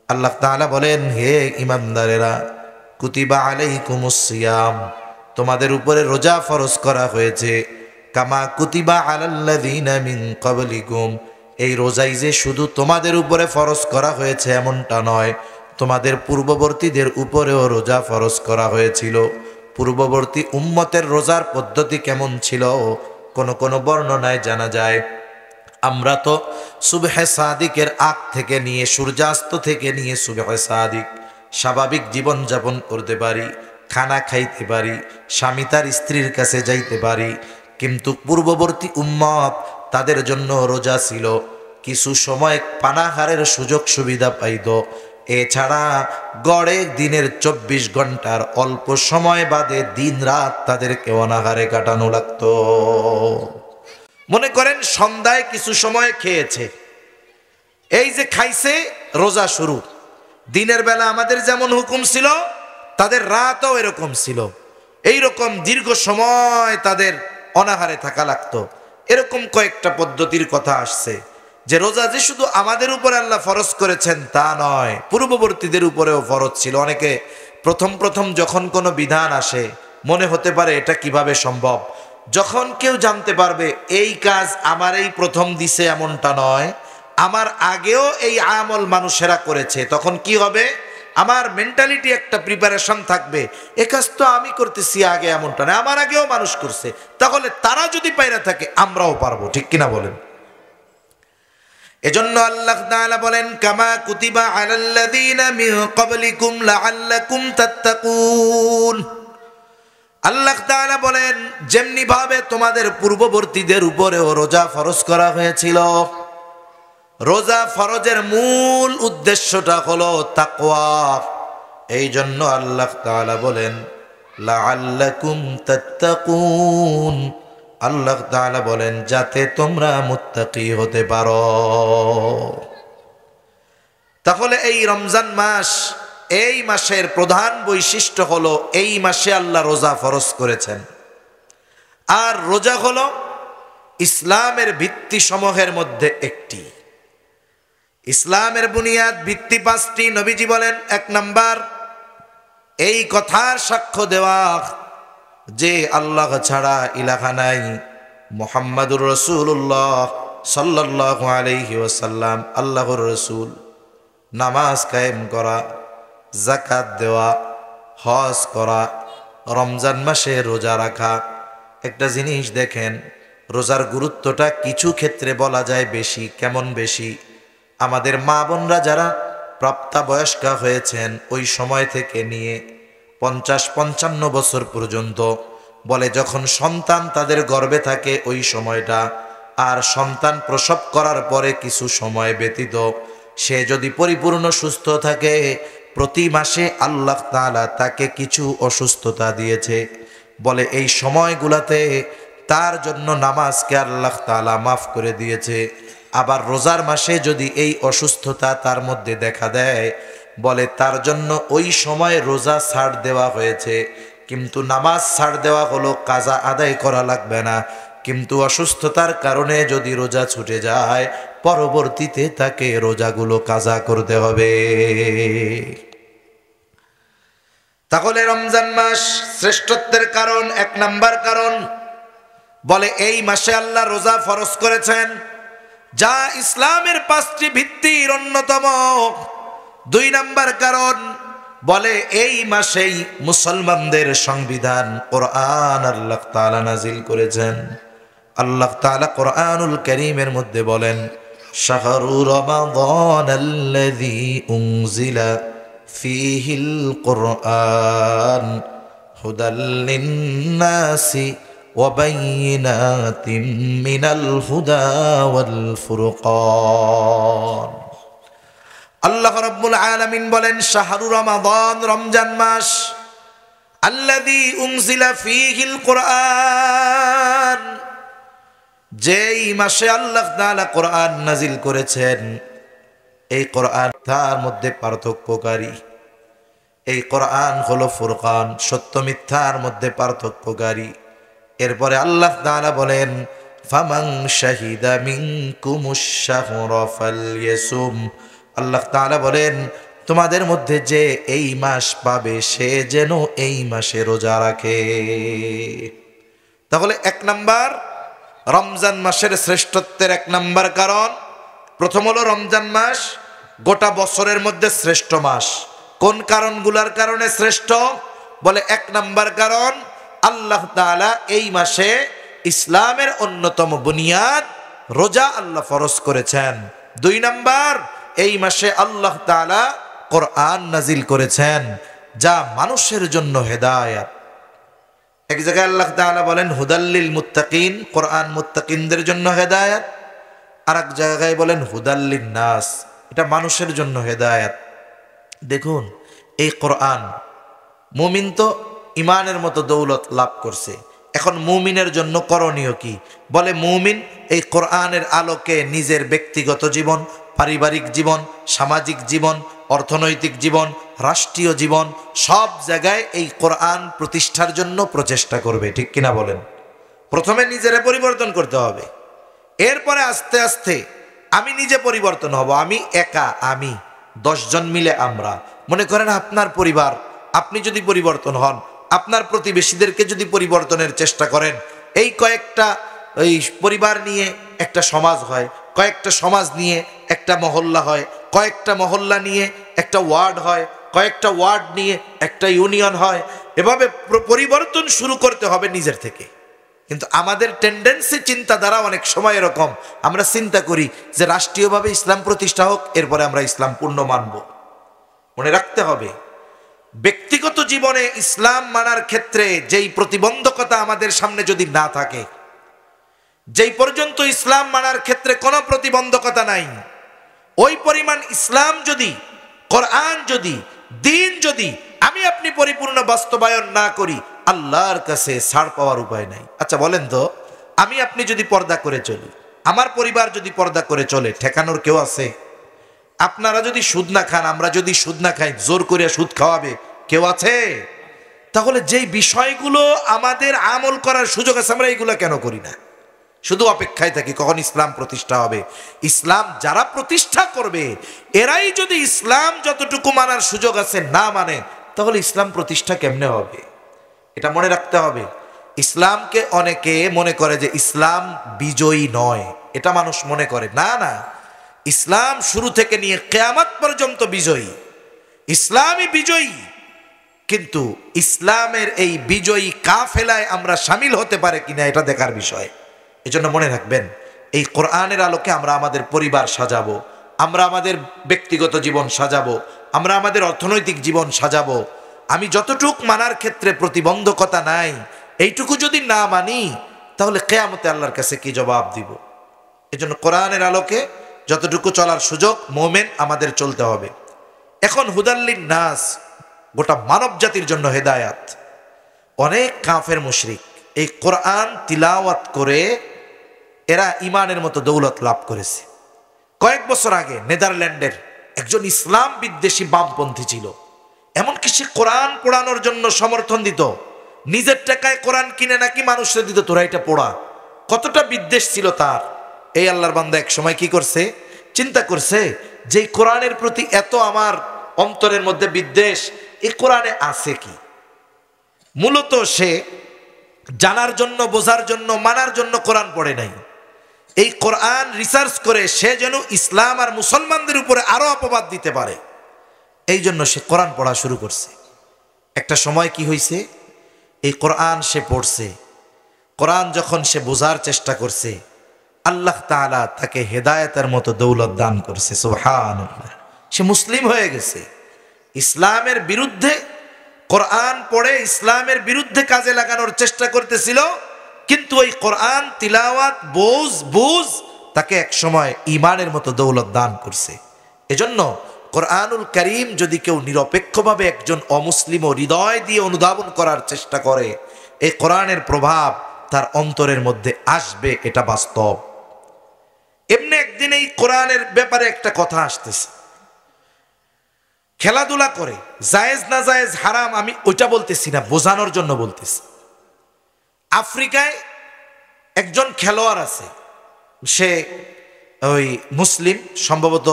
আল্লাহ তাআলা বলেন, হে ঈমানদারেরা, কুতিবা আলাইকুমুস সিয়াম, তোমাদের উপরে রোজা ফরজ করা হয়েছে। কামা কুতিবা আলাল্লাযীনা মিন ক্বাবলিকুম, এই রোজাই যে শুধু তোমাদের উপরে ফরজ করা হয়েছে এমনটা নয়, তোমাদের পূর্ববর্তীদের উপরেও রোজা ফরজ করা হয়েছিল। পূর্ববর্তী উম্মতের রোজার পদ্ধতি কেমন ছিল কোন কোন বর্ণনায় জানা যায়। আমরা তো সুবহে সাদিকের আগ থেকে নিয়ে সূর্যাস্ত থেকে নিয়ে সুবহে সাদিক স্বাভাবিক জীবন যাপন করতে পারি, খানা খাইতে পারি, স্বামী তার স্ত্রীর কাছে যাইতে পারি। কিন্তু পূর্ববর্তী উম্মত, তাদের জন্য রোজা ছিল কিছু সময় পানাহারের সুযোগ সুবিধা পাইত। এছাড়া গড়ে দিনের 24 ঘন্টার অল্প সময় বাদে দিন রাত তাদেরকে অনাহারে কাটানো লাগতো। মনে করেন সন্ধ্যায় কিছু সময় খেয়েছে, এই যে খাইছে, রোজা শুরু। দিনের বেলা আমাদের যেমন হুকুম ছিল, তাদের রাতও এরকম ছিল। এইরকম দীর্ঘ সময় তাদের অনাহারে থাকা লাগতো। এরকম কয়েকটা পদ্ধতির কথা আসছে, যে রোজা যে শুধু আমাদের উপরে আল্লাহ ফরজ করেছেন তা নয়, পূর্ববর্তীদের উপরেও ফরজ ছিল। অনেকে প্রথম প্রথম যখন কোনো বিধান আসে মনে হতে পারে এটা কিভাবে সম্ভব। যখন কেউ জানতে পারবে এই কাজ আমার এই প্রথম দিছে এমনটা নয়, আমার আগেও এই আমল মানুষেরা করেছে, তখন কি হবে, আমার মেন্টালিটি একটা প্রিপারেশন থাকবে, এ কাজ তো আমি করতেছি আগে এমনটা না, আমার আগেও মানুষ করছে, তাহলে তারা যদি পাইরা থাকে আমরাও পারবো। ঠিক কিনা বলেন? এজন্য আল্লাহ তাআলা বলেন, কামা কুতিবা আলাল্লাযীনা মিন ক্বাবলিকুম লাআল্লাকুম তাত্তাকুন। আল্লাহ তাআলা বলেন, যেমনি ভাবে তোমাদের পূর্ববর্তীদের উপরেও রোজা ফরজ করা হয়েছিল। রোজা ফরজের মূল উদ্দেশ্যটা হলো তাকওয়া। এই জন্য আল্লাহ তাআলা বলেন, লাআল্লাকুম তাত্তাকুন। আল্লাহ তাআলা বলেন, যাতে তোমরা মুত্তাকি হতে পারো। তাহলে এই রমজান মাস, এই মাসের প্রধান বৈশিষ্ট্য হলো এই মাসে আল্লাহ রোজা ফরজ করেছেন। আর রোজা হলো ইসলামের ভিত্তি সমূহের মধ্যে একটি। ইসলামের বুনিয়াদ ভিত্তি 5টি। নবীজি বলেন, 1 নাম্বার, এই কথার সাক্ষ্য দেওয়া যে আল্লাহ ছাড়া ইলাহা নাই, মুহাম্মাদুর রাসূলুল্লাহ সাল্লাল্লাহু আলাইহি ওয়াসাল্লাম আল্লাহর রাসূল। নামাজ কায়েম করা, যাকাত দেওয়া, হজ করা, রমজান মাসে রোজা রাখা। একটা জিনিস দেখেন, রোজার গুরুত্বটা কিছু ক্ষেত্রে বলা যায় বেশি। কেমন বেশি? আমাদের মা বোনরা যারা প্রাপ্তবয়স্কা হয়েছেন ওই সময় থেকে নিয়ে 50-55 বছর পর্যন্ত, বলে যখন সন্তান তাদের গর্ভে থাকে ওই সময়টা, আর সন্তান প্রসব করার পরে কিছু সময় ব্যতীত সে যদি পরিপূর্ণ সুস্থ থাকে, প্রতি মাসে আল্লাহ তাআলা তাকে কিছু অসুস্থতা দিয়েছে। বলে এই সময়গুলাতে তার জন্য নামাজকে আল্লাহ তাআলা মাফ করে দিয়েছে। আবার রোজার মাসে যদি এই অসুস্থতা তার মধ্যে দেখা দেয়, বলে তার জন্য ওই সময় রোজা ছাড় দেওয়া হয়েছে, কিন্তু নামাজ ছাড় দেওয়া হলো, কাজা আদায় করা লাগবে না। কিন্তু অসুস্থতার কারণে যদি রোজা ছুটে যায়, পরবর্তীতে তাকে রোজাগুলো কাজা করতে হবে। তাহলে রমজান মাস শ্রেষ্ঠত্বের কারণ, 1 নাম্বার কারণ, বলে এই মাসে আল্লাহ রোজা ফরজ করেছেন, যা ইসলামের 5টি ভিত্তির অন্যতম। 2 নাম্বার কারণ, বলে এই মাসেই মুসলমানদের সংবিধান কোরআন আল্লাহ তাআলা নাজিল করেছেন। আল্লাহ তাআলা কোরআনুল কারীমের মধ্যে বলেন, শাহরু রমাদানাল্লাযী উনজিলা ফীহিল কুরআন হুদাল লিন্নাসি ওয়া বাইয়িনাতিম মিনাল হুদা ওয়াল ফুরকান। আল্লাহ রাব্বুল আলামিন বলেন শাহরু রমাদান, রমজান মাস, আল্লাযী উনজিলা ফীহিল কুরআন, যেই মাসে আল্লাহ তাআলা কোরআন নাজিল করেছেন, এই কোরআন তার মধ্যে পার্থক্যকারী। এই কোরআন হলো ফুরকান, সত্য মিথ্যার মধ্যে পার্থক্যকারী। এরপরে আল্লাহ তাআলা বলেন ফামান শাহিদা মিনকুমুশ শাহরা ফালইয়াসুম, আল্লাহ তাআলা বলেন তোমাদের মধ্যে যে এই মাস পাবে সে যেন এই মাসে রোজা রাখে। তাহলে এক নাম্বার রমজান মাসের শ্রেষ্ঠত্বের এক নাম্বার কারণ, প্রথম হলো রমজান মাস গোটা বছরের মধ্যে শ্রেষ্ঠ মাস। কোন কারণগুলোর কারণে শ্রেষ্ঠ? বলে এক নাম্বার কারণ, আল্লাহ তাআলা এই মাসে ইসলামের অন্যতম বুনিয়াদ রোজা আল্লাহ ফরজ করেছেন। দুই নাম্বার, এই মাসে আল্লাহ তাআলা কোরআন নাজিল করেছেন যা মানুষের জন্য হেদায়েত। এক জায়গায় আল্লাহ তাআলা বলেন হুদাল্লিল মুত্তাকিন, কোরআন মুত্তাকিনদের জন্য হেদায়েত। আর এক জায়গায় বলেন হুদাল্লিন নাস, এটা মানুষের জন্য হেদায়েত। দেখুন এই কোরআন, মুমিন তো ইমানের মতো দৌলত লাভ করছে, এখন মুমিনের জন্য করণীয় কি? বলে মুমিন এই কোরআনের আলোকে নিজের ব্যক্তিগত জীবন, পারিবারিক জীবন, সামাজিক জীবন, অর্থনৈতিক জীবন, রাষ্ট্রীয় জীবন, সব জায়গায় এই কোরআন প্রতিষ্ঠার জন্য প্রচেষ্টা করবে। ঠিক কিনা বলেন? প্রথমে নিজেরে পরিবর্তন করতে হবে, এরপরে আস্তে আস্তে আমি নিজে পরিবর্তন হব। আমি একা, আমি 10 জন মিলে আমরা। মনে করেন আপনার পরিবার, আপনি যদি পরিবর্তন হন, আপনার প্রতিবেশীদেরকে যদি পরিবর্তনের চেষ্টা করেন, এই কয়েকটা এই পরিবার নিয়ে একটা সমাজ হয়, কয়েকটা সমাজ নিয়ে একটা মহল্লা হয়, কয়েকটা মহল্লা নিয়ে একটা ওয়ার্ড হয়, কয়েকটা ওয়ার্ড নিয়ে একটা ইউনিয়ন হয়। এভাবে পরিবর্তন শুরু করতে হবে নিজের থেকে। কিন্তু আমাদের টেন্ডেন্সি, চিন্তাধারা অনেক সময় এরকম, আমরা চিন্তা করি যে রাষ্ট্রীয়ভাবে ইসলাম প্রতিষ্ঠা হোক, এরপরে আমরা ইসলাম পূর্ণ মানব। মনে রাখতে হবে ব্যক্তিগত জীবনে ইসলাম মানার ক্ষেত্রে যেই প্রতিবন্ধকতা আমাদের সামনে যদি না থাকে, যেই পর্যন্ত ইসলাম মানার ক্ষেত্রে কোনো প্রতিবন্ধকতা নাই, ওই পরিমাণ ইসলাম যদি, কোরআন যদি, দিন যদি আমি আপনি পরিপূর্ণ বাস্তবায়ন না করি, আল্লাহর কাছে ছাড় পাওয়ার উপায় নাই। আচ্ছা বলেন তো, আমি আপনি যদি পর্দা করে চলি, আমার পরিবার যদি পর্দা করে চলে, ঠেকানোর কেউ আছে? আপনারা যদি সুদ না খান, আমরা যদি সুদ না খাই, জোর করে সুদ খাওয়াবে কেউ আছে? তাহলে যেই বিষয়গুলো আমাদের আমল করার সুযোগ আছে, আমরা এইগুলো কেন করি না? শুধু অপেক্ষায় থাকি কখন ইসলাম প্রতিষ্ঠা হবে। ইসলাম যারা প্রতিষ্ঠা করবে, এরাই যদি ইসলাম যতটুকু মানার সুযোগ আছে না মানে, তাহলে ইসলাম প্রতিষ্ঠা কেমনে হবে? এটা মনে রাখতে হবে। ইসলামকে অনেকে মনে করে যে ইসলাম বিজয়ী নয়, এটা মানুষ মনে করে। না না, ইসলাম শুরু থেকে নিয়ে কিয়ামত পর্যন্ত বিজয়ী, ইসলামই বিজয়ী। কিন্তু ইসলামের এই বিজয়ী কাফেলায় আমরা শামিল হতে পারে কিনা এটা দেখার বিষয়। এজন্য মনে রাখবেন, এই কোরআনের আলোকে আমরা আমাদের পরিবার সাজাবো, আমরা আমাদের ব্যক্তিগত জীবন সাজাবো, আমরা আমাদের অর্থনৈতিক জীবন সাজাবো। আমি যতটুক মানার ক্ষেত্রে প্রতিবন্ধকতা নাই, এইটুকু যদি না মানি, তাহলে কিয়ামতে আল্লাহর কাছে কি জবাব দিব? এজন্য কোরআনের আলোকে যতটুকু চলার সুযোগ মুমিন আমাদের চলতে হবে। এখন হুদাল্লিন নাস, গোটা মানব জাতির জন্য হেদায়াত। অনেক কাফের মুশরিক এই কোরআন তিলাওয়াত করে এরা ইমানের মতো দৌলত লাভ করেছে। কয়েক বছর আগে নেদারল্যান্ডের একজন ইসলাম বিদ্বেষী বামপন্থী ছিল, এমনকি সে কোরআন পড়ানোর জন্য সমর্থন দিত, নিজের টাকায় কোরআন কিনে নাকি মানুষের দিত, তোরা এটা পড়া। কতটা বিদ্বেষ ছিল তার। এই আল্লাহর বান্দা এক সময় কি করছে, চিন্তা করছে যে কোরআনের প্রতি এত আমার অন্তরের মধ্যে বিদ্বেষ, এই কোরআনে আছে কি? মূলত সে জানার জন্য, বোঝার জন্য, মানার জন্য কোরআন পড়ে নাই। এই কোরআন রিসার্চ করে সে যেন ইসলাম আর মুসলমানদের উপরে আরো অপবাদ দিতে পারে, এই জন্য সে কোরআন পড়া শুরু করছে। একটা সময় কি হয়েছে, এই কোরআন সে পড়ছে, কোরআন যখন সে বোঝার চেষ্টা করছে, আল্লাহ তাআলা তাকে হেদায়েতের মতো দৌলত দান করছে। সুবহানাল্লাহ, সে মুসলিম হয়ে গেছে। ইসলামের বিরুদ্ধে কোরআন পড়ে ইসলামের বিরুদ্ধে কাজে লাগানোর চেষ্টা করতেছিল, কিন্তু ওই কোরআন তিলাওয়াত বুঝ তাকে এক সময় ইমানের মতো দৌলত দান করছে। এজন্য কোরআনুল কারীম যদি কেউ নিরপেক্ষভাবে একজন অমুসলিম হৃদয় দিয়ে অনুধাবন করার চেষ্টা করে, এই কোরআনের প্রভাব তার অন্তরের মধ্যে আসবে, এটা বাস্তব। এমনি একদিন এই কোরআনের ব্যাপারে একটা কথা আসতেছে, খেলাধুলা করে জায়েজ না জায়েজ হারাম আমি ওইটা বলতেছি না, বোঝানোর জন্য বলতেছি। আফ্রিকায় একজন খেলোয়াড় আছে, সে ওই মুসলিম, সম্ভবত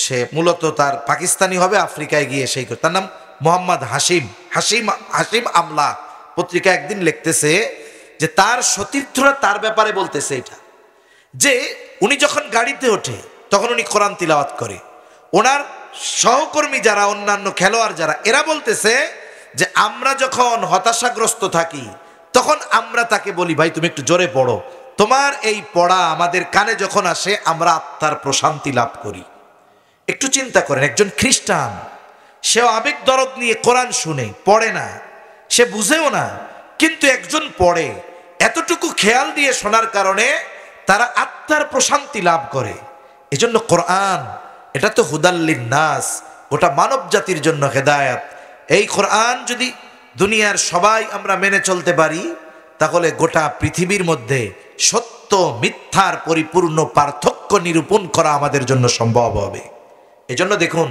সে মূলত তার পাকিস্তানি হবে, আফ্রিকায় গিয়ে সেই করে, তার নাম মোহাম্মদ হাশিম হাশিম হাশিম আমলা। পত্রিকা একদিন লিখতেছে যে তার সতীর্থরা তার ব্যাপারে বলতেছে এটা, যে উনি যখন গাড়িতে ওঠে তখন উনি কোরআন তিলাওয়াত করে, ওনার সহকর্মী যারা অন্যান্য খেলোয়াড় যারা, এরা বলতেছে যে আমরা যখন হতাশাগ্রস্ত থাকি তখন আমরা তাকে বলি, ভাই তুমি একটু জোরে পড়ো, তোমার এই পড়া আমাদের কানে যখন আসে আমরা আত্মার প্রশান্তি লাভ করি। একটু চিন্তা করেন, একজন খ্রিস্টান, সেও আবেগ দরদ নিয়ে কোরআন শুনে, পড়ে না, সে বুঝেও না, কিন্তু একজন পড়ে, এতটুকু খেয়াল দিয়ে শোনার কারণে তারা আত্মার প্রশান্তি লাভ করে। এজন্য কোরআন এটা তো হুদাল্লিন নাস, গোটা মানব জাতির জন্য হেদায়াত। এই কোরআন যদি দুনিয়ার সবাই আমরা মেনে চলতে পারি, তাহলে গোটা পৃথিবীর মধ্যে সত্য মিথ্যার পরিপূর্ণ পার্থক্য নিরূপণ করা আমাদের জন্য সম্ভব হবে। এজন্য দেখুন,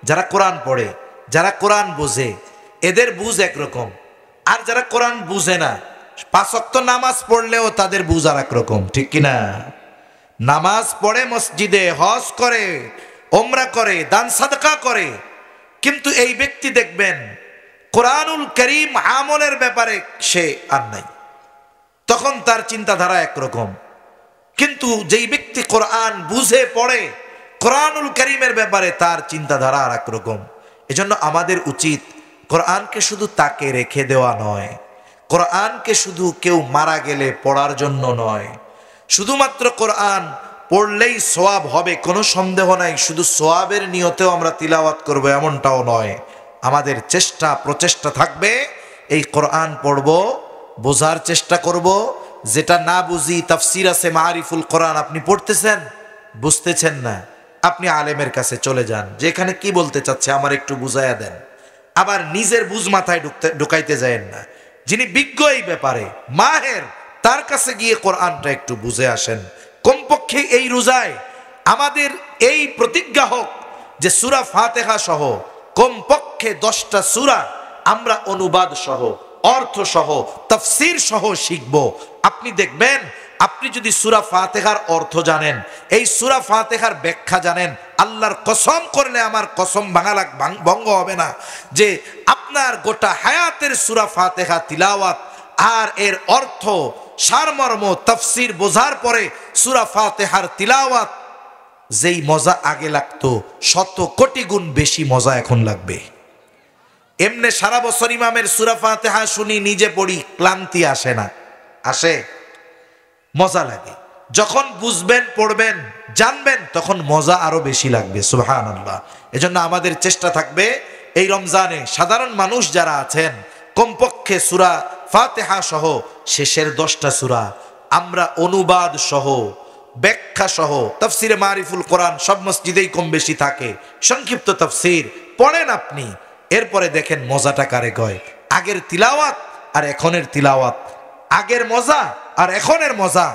যারা কোরআন পড়ে, যারা কোরআন বোঝে, এদের বুঝ একরকম, আর যারা কোরআন বুঝে না, 5 ওয়াক্ত নামাজ পড়লেও তাদের বুঝ আর একরকম, ঠিক কিনা? নামাজ পড়ে, মসজিদে হজ করে, ওমরা করে, দান সাদকা করে, কিন্তু এই ব্যক্তি দেখবেন কোরআনুল কারীম আমলের ব্যাপারে সে আর নাই, তখন তার চিন্তাধারা একরকম। কিন্তু যেই ব্যক্তি কোরআন বুঝে পড়ে, কোরআনুল কারীমের ব্যাপারে তার চিন্তাধারা আর একরকম। এজন্য আমাদের উচিত কোরআনকে শুধু তাকে রেখে দেওয়া নয়, কোরআনকে শুধু কেউ মারা গেলে পড়ার জন্য নয়, শুধুমাত্র কোরআন পড়লেই সওয়াব হবে কোনো সন্দেহ নাই, শুধু সওয়াবের নিয়তেও আমরা তিলাওয়াত করব এমনটাও নয়। আমাদের চেষ্টা প্রচেষ্টা থাকবে এই কোরআন পড়ব, বোঝার চেষ্টা করব। যেটা না বুঝি, তাফসির আছে মারিফুল কোরআন, আপনি পড়তেছেন, বুঝতেছেন না, আপনি আলেমের কাছে চলে যান, যে এখানে কি বলতে চাচ্ছে আমার একটু বুঝাইয়া দেন। আবার নিজের বুঝ মাথায় ঢুকাইতে যায়েন না, যিনি বিজ্ঞ এই ব্যাপারে মাহের, তার কাছে গিয়ে কোরআনটা একটু বুঝে আসেন। কমপক্ষে এই রোজায় আমাদের এই প্রতিজ্ঞা হোক যে সূরা ফাতিহা সহ কমপক্ষে 10টা সূরা আমরা অনুবাদ সহ, অর্থ সহ, তাফসীর সহ শিখব। আপনি দেখবেন, আপনি যদি সূরা ফাতিহার অর্থ জানেন, এই সূরা ফাতিহার ব্যাখ্যা জানেন, আল্লাহর কসম করলে আমার কসম ভঙ্গ হবে না যে আপনার গোটা হায়াতের সূরা ফাতিহা তিলাওয়াত আর এর অর্থ, সারমর্ম, তাফসীর বোঝার পরে সূরা ফাতিহার তিলাওয়াত যেই মজা আগে লাগতো 100 কোটি গুণ বেশি মজা এখন লাগবে। এমনি সারা বছর ইমামের সূরা ফাতিহা শুনি, নিজে পড়ি, ক্লান্তি আসে না? আসে? মজা লাগে। যখন বুঝবেন, পড়বেন, জানবেন, তখন মজা আরো বেশি লাগবে। সুবহানাল্লাহ। এজন্য আমাদের চেষ্টা থাকবে এই রমজানে সাধারণ মানুষ যারা আছেন, কমপক্ষে সূরা ফাতিহা সহ শেষের 10টা সূরা আমরা অনুবাদ সহ, ব্যাখ্যা সহ, তাফসিরে মারিফুল কোরআন সব মসজিদেই কম বেশি থাকে, সংক্ষিপ্ত তাফসির পড়েন আপনি, এরপরে দেখেন মজাটা কারে কয়। আগের তিলাওয়াত আর এখনের তিলাওয়াত, আগের মজা আর এখনের মজা,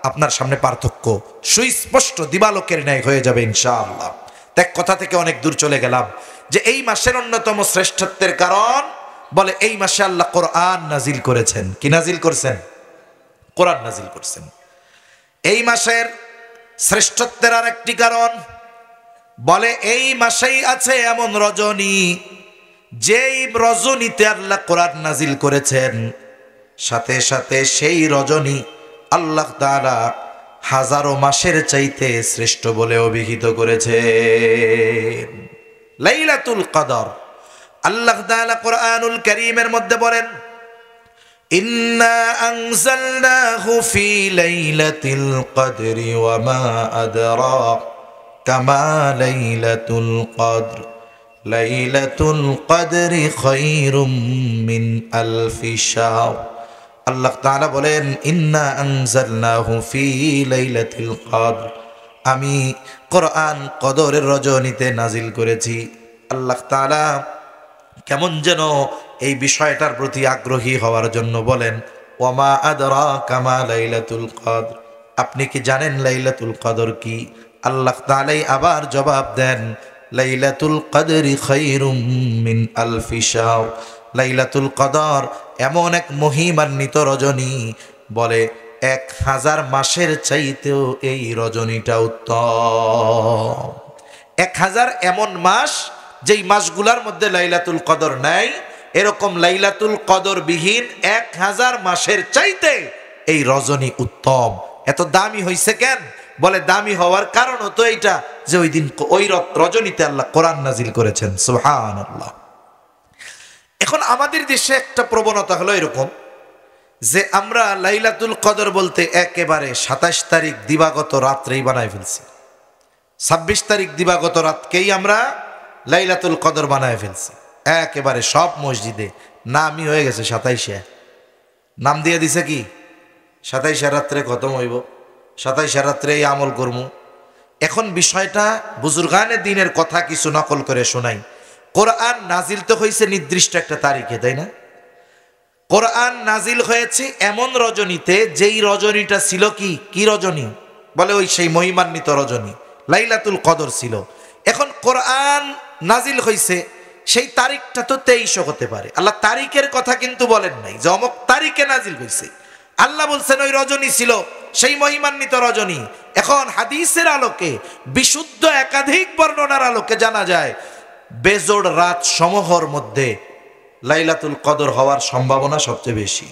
আপনার সামনে পার্থক্য সুস্পষ্ট দিবালোকের ন্যায় হয়ে যাবে ইনশাআল্লাহ। এক কথা থেকে অনেক দূর চলে গেলাম, যে এই মাসের অন্যতম শ্রেষ্ঠত্বের কারণ, বলে এই মাসে আল্লাহ কোরআন নাজিল করেছেন। কি নাজিল করছেন? কোরআন নাজিল করছেন। এই মাসের শ্রেষ্ঠত্বের আর একটি কারণ, বলে এই মাসেই আছে এমন রজনী, যেই রজনীতে আল্লাহ কোরআন নাজিল করেছেন, সাথে সাথে সেই রজনী আল্লাহ তাআলা হাজারো মাসের চাইতে শ্রেষ্ঠ বলে অভিহিত করেছেন। লাইলাতুল কদর, আল্লাহ তাআলা কোরআনুল কারীমের মধ্যে বলেন, ইন্না আনজালনাহু ফি লাইলাতিল কদরি ওয়া মা আদরাকা মা লাইলাতুল কদর লাইলাতুল কদরি খায়রুম মিন আলফি শাহর। আল্লাহ তাআলা বলেন, ইন্না আনজালনাহু ফি লাইলাতিল কদর, আমি কোরআন কদরের রজনীতে নাজিল করেছি। আল্লাহ তাআলা কেমন যেন এই বিষয়টার প্রতি আগ্রহী হওয়ার জন্য বলেন, ওয়ামা আদরাকা মা লাইলাতুল কদর, আপনি কি জানেন লাইলাতুল কদর কি? আল্লাহ তাআলাই আবার জবাব দেন, লাইলাতুল কদরি খায়রুম মিন আলফি শাহর, লাইলাতুল কদর এমন এক মহিমান্বিত রজনী, বলে 1000 মাসের চাইতেও এই রজনীটা উত্তম। 1000 এমন মাস যেই মাসগুলার মধ্যে লাইলাতুল কদর নাই, এরকম লাইলাতুল কদর বিহীন 1000 মাসের চাইতে এই রজনী উত্তম। এত দামি হইছে কেন? বলে দামি হওয়ার কারণ তো এইটা যে ওই দিন ওই রজনীতে আল্লাহ কোরআন নাজিল করেছেন। সুবহানাল্লাহ। এখন আমাদের দেশে একটা প্রবণতা হলো এরকম যে আমরা লাইলাতুল কদর বলতে একেবারে 27 তারিখ দিবাগত রাত্রেই বানায় ফেলছি। 26 তারিখ দিবাগত রাতকেই আমরা লাইলাতুল কদর বানায় ফেলছি। একেবারে সব মসজিদে নামই হয়ে গেছে 27, নাম দিয়ে দিছে কি 27 রাত্রে খতম হইব, 27 রাত্রে এই আমল করমু। এখন বিষয়টা বুজুর্গানে দিনের কথা কিছু নকল করে শোনাই। কোরআন নাজিল তো হয়েছে নির্দিষ্ট একটা তারিখে, তাই না? কোরআন নাজিল হয়েছে এমন রজনীতে যেই রজনীটা ছিল কি রজনী? বলে ওই সেই মহিমান্বিত রজনী লাইলাতুল কদর ছিল। এখন কোরআন নাজিল হয়েছে সেই তারিখটা তো 23 হতে পারে। আল্লাহ তারিখের কথা কিন্তু বলেন নাই যে অমুক তারিখে নাজিল হয়েছে। আল্লাহ বলছেন ওই রজনী ছিল সেই মহিমান্বিত রজনী। এখন হাদিসের আলোকে, বিশুদ্ধ একাধিক বর্ণনার আলোকে জানা যায় বেজোড় রাত সমূহের মধ্যে লাইলাতুল কদর হওয়ার সম্ভাবনা সবচেয়ে বেশি।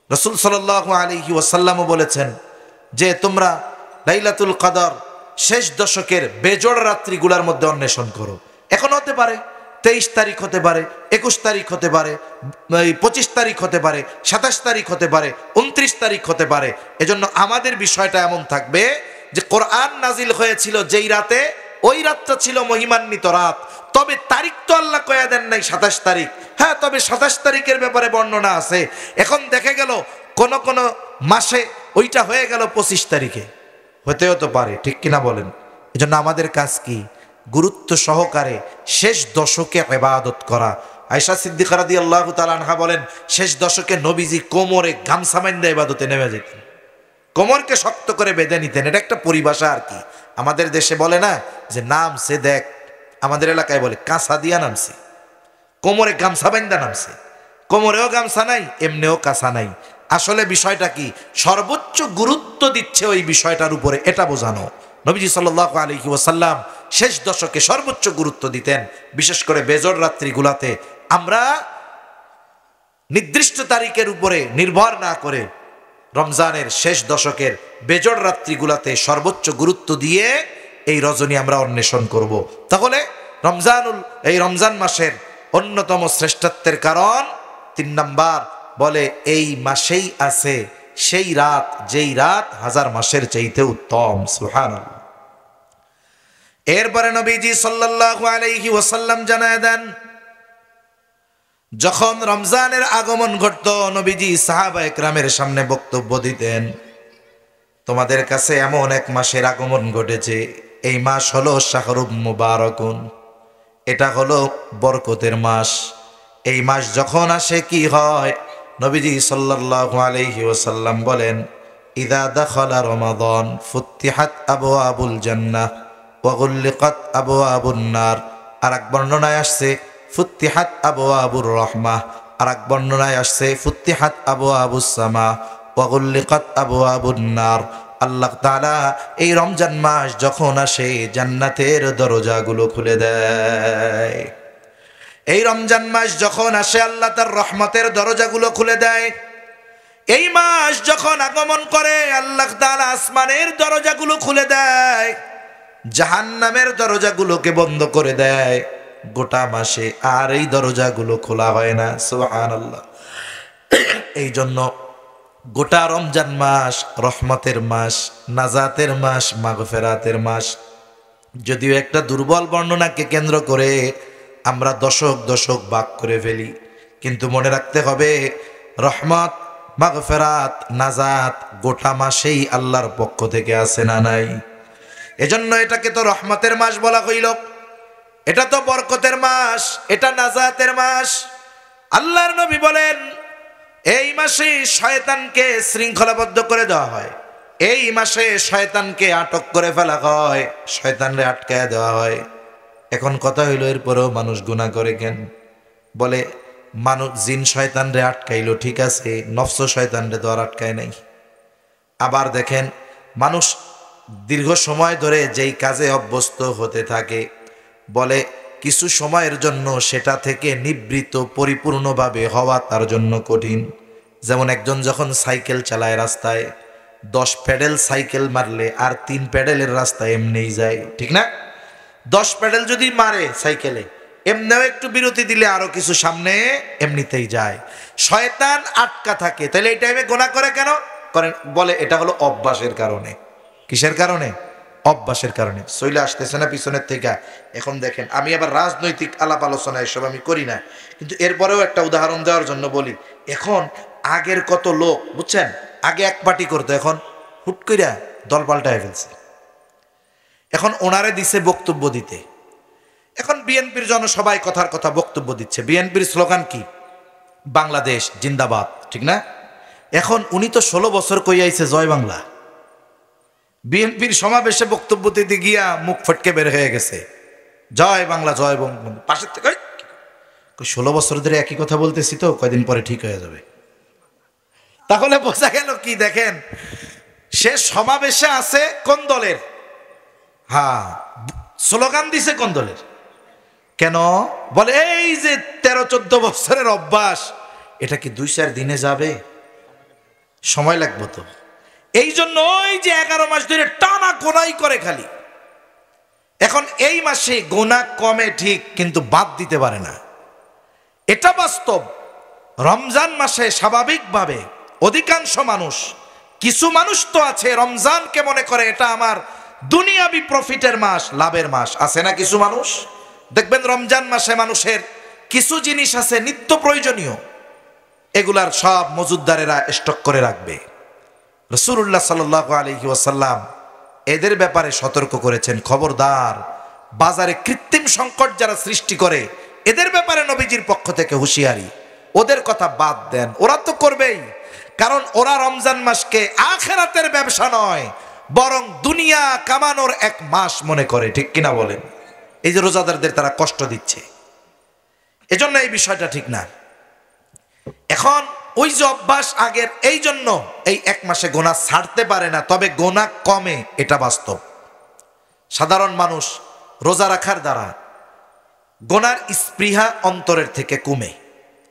রাসূল সাল্লাল্লাহু আলাইহি ওয়াসাল্লামও বলেছেন যে তোমরা লাইলাতুল কদর শেষ দশকের বেজোড় রাত্রিগুলোর মধ্যে অন্বেষণ করো। এখন হতে পারে 23 তারিখ হতে পারে, 21 তারিখ হতে পারে, 25 তারিখ হতে পারে, 27 তারিখ হতে পারে, 29 তারিখ হতে পারে। এজন্য আমাদের বিষয়টা এমন থাকবে যে কোরআন নাজিল হয়েছিল যেই রাতে, ওই রাতটা ছিল মহিমান্বিত রাত। তবে তারিখ তো আল্লাহ কয়া দেন নাই 27 তারিখ। হ্যাঁ, তবে 27 তারিখের ব্যাপারে বর্ণনা আছে। এখন দেখে গেল কোন কোন মাসে ওইটা হয়ে গেল 25 তারিখে, হতেও তো পারে, ঠিক কিনা বলেন? এজন্য আমাদের কাজ কি? গুরুত্ব সহকারে শেষ দশকে ইবাদত করা। আয়েশা সিদ্দিকা রাদিয়াল্লাহু তাআলা আনহা বলেন, শেষ দশকে নবীজি কোমরে গামছা বাঁধা ইবাদতে নেমে যেতেন, কোমরকে শক্ত করে বেঁধে নিতেন। এটা একটা পরিভাষা আর কি। আমাদের দেশে বলে না যে নামছে, দেখ আমাদের এলাকায় বলে কাঁচা দিয়া নামছে, কোমরে গামছা বাঁধা নামছে। কোমরেও গামছা নাই, এমনিও কাঁচা নাই। আসলে বিষয়টা কি? সর্বোচ্চ গুরুত্ব দিচ্ছে ওই বিষয়টার উপরে, এটা বোঝানো। নবীজি সাল্লাল্লাহু আলাইহি ওয়াসাল্লাম শেষ দশকে সর্বোচ্চ গুরুত্ব দিতেন, বিশেষ করে বেজর রাত্রিগুলাতে। আমরা নির্দিষ্ট তারিখের উপরে নির্ভর না করে রমজানের শেষ দশকের বেজর রাত্রিগুলাতে সর্বোচ্চ গুরুত্ব দিয়ে এই রজনী আমরা অন্বেষণ করব। তাহলে এই রমজান মাসের অন্যতম শ্রেষ্ঠত্বের কারণ 3 নাম্বার, বলে এই মাসেই আছে সেই রাত যেই রাত 1000 মাসের চাইতে উত্তম। সুবহানাল্লাহ। এরপরে নবীজি সাল্লাল্লাহু আলাইহি ওয়াসাল্লাম জানায় দেন, যখন রমজানের আগমন ঘটত নবীজি সাহাবায়ে কেরামের সামনে বক্তব্য দিতেন, তোমাদের কাছে এমন এক মাসের আগমন ঘটেছে, এই মাস হলো শাহরুম মুবারাকুন, এটা হলো বরকতের মাস। এই মাস যখন আসে কি হয়? নবীজি সাল্লাল্লাহু আলাইহি ওয়াসাল্লাম বলেন, ইযা দাখালা রমাদান ফুতিহাত আবওয়াবুল জান্নাহ ওয়া গুল্লিকাত আবওয়াবুন নার। আরেক বর্ণনায় আসছে ফুতিহাত আবওয়াবুর রাহমাহ, আরেক বর্ণনায় আসছে ফুতিহাত আবওয়াবুস সামা ওয়া গুল্লিকাত আবওয়াবুন নার। আল্লাহ তাআলা এই রমজান মাস যখন আসে জান্নাতের দরজাগুলো খুলে দেয়। এই রমজান মাস যখন আসে আল্লাহ তার রহমতের দরজাগুলো খুলে দেয়। এই মাস যখন আগমন করে আল্লাহ তাআলা আসমানের দরজাগুলো খুলে দেয়, জাহান্নামের দরজাগুলোকে বন্ধ করে দেয়। গোটা মাসে আর এই দরজাগুলো খোলা হয় না। সুবহানাল্লাহ। এই জন্য গোটা রমজান মাস রহমতের মাস, নাজাতের মাস, মাগফিরাতের মাস। যদিও একটা দুর্বল বর্ণনাকে কেন্দ্র করে আমরা দশক দশক ভাগ করে ফেলি, কিন্তু মনে রাখতে হবে রহমত, মাগফিরাত, নাজাত গোটা মাসেই আল্লাহর পক্ষ থেকে আসে না নাই। এজন্য এটাকে তো রহমতের মাস বলা হইল, এটা তো বরকতের মাস, এটা নাজাতের মাস। আল্লাহর নবী বলেন এই মাসে শয়তানকে শৃঙ্খলাবদ্ধ করে দেওয়া হয়, এই মাসে শয়তানকে আটক করে ফেলা হয়, শয়তানরে আটকায় দেওয়া হয়। এখন কথা হইল এরপরেও মানুষ গুনাহ করে কেন? বলে মানুষ জিন শয়তানরে আটকাইলো ঠিক আছে, নফস শয়তানরে তো আর আটকায় নাই। আবার দেখেন মানুষ দীর্ঘ সময় ধরে যেই কাজে অভ্যস্ত হতে থাকে, বলে কিছু সময়ের জন্য সেটা থেকে নিবৃত্ত পরিপূর্ণভাবে হওয়া তার জন্য কঠিন। যেমন একজন যখন সাইকেল চালায় রাস্তায়, 10 প্যাডেল সাইকেল মারলে আর 3 প্যাডেলের রাস্তায় এমনিই যায়, ঠিক না? 10 প্যাডেল যদি মারে সাইকেলে, এমনিও একটু বিরতি দিলে আরো কিছু সামনে এমনিতেই যায়। শয়তান আটকা থাকে, তাহলে এই টাইমে গুনাহ করে কেন করেন? বলে এটা হলো অভ্যাসের কারণে। কিসের কারণে? অভ্যাসের কারণে। চলে আসতেছে না পিছনের থেকে। এখন দেখেন, আমি আবার রাজনৈতিক আলাপ আলোচনা এসব আমি করি না, কিন্তু এরপরেও একটা উদাহরণ দেওয়ার জন্য বলি। এখন আগের কত লোক বুঝছেন, আগে এক পার্টি করতো, এখন হুট কইরা দল পাল্টায় ফেলছে। এখন ওনারে দিছে বক্তব্য দিতে। এখন বিএনপির জনসভায় কথার কথা বক্তব্য দিচ্ছে। বিএনপির স্লোগান কি? বাংলাদেশ জিন্দাবাদ, ঠিক না? এখন উনি তো 16 বছর কইয়াইছে জয় বাংলা। বিএনপির সমাবেশে বক্তব্য দিতে গিয়া মুখ ফটকে বের হয়ে গেছে, জয় বাংলা জয় বঙ্গবন্ধু। পাশের থেকে 16 বছর ধরে একই কথা বলতেছি, তো কয়দিন পরে ঠিক হয়ে যাবে। তাহলে বোঝা গেল কি? দেখেন, সে সমাবেশে আছে কোন দলের? হ্যাঁ, স্লোগান দিছে কোন দলের? কেন? বলে এই যে 13-14 বছরের অভ্যাস, এটা কি 2-4 দিনে যাবে? সময় লাগবে তো। এই জন্য ওই যে 11 মাস ধরে টানা গোনাই করে খালি। এখন এই মাসে গোনা কমে ঠিক, কিন্তু বাদ দিতে পারে না, এটা বাস্তব। রমজান মাসে স্বাভাবিকভাবে অধিকাংশ মানুষ, কিছু মানুষ তো আছে রমজানকে মনে করে এটা আমার দুনিয়াবি প্রফিটের মাস, লাভের মাস, আছে না কিছু মানুষ? দেখবেন রমজান মাসে মানুষের কিছু জিনিস আছে নিত্য প্রয়োজনীয়, এগুলার সব মজুদদারেরা স্টক করে রাখবে। রাসূলুল্লাহ সাল্লাল্লাহু আলাইহি ওয়াসাল্লাম এদের ব্যাপারে সতর্ক করেছেন, খবরদার, বাজারে কৃত্রিম সংকট যারা সৃষ্টি করে এদের ব্যাপারে নবীজির পক্ষ থেকে হুঁশিয়ারি। ওদের কথা বাদ দেন, ওরা তো করবেই, কারণ ওরা রমজান মাসকে আখিরাতের ব্যবসা নয়, বরং দুনিয়া কামানোর এক মাস মনে করে, ঠিক কিনা বলেন? এই যে রোজাদারদের তারা কষ্ট দিচ্ছে, এজন্য এই বিষয়টা ঠিক না। এখন ওই যে অভ্যাস আগের, এই জন্য এই 1 মাসে গোনা ছাড়তে পারে না, তবে গোনা কমে, এটা বাস্তব। সাধারণ মানুষ রোজা রাখার দ্বারা গোনার স্পৃহা অন্তরের থেকে কমে,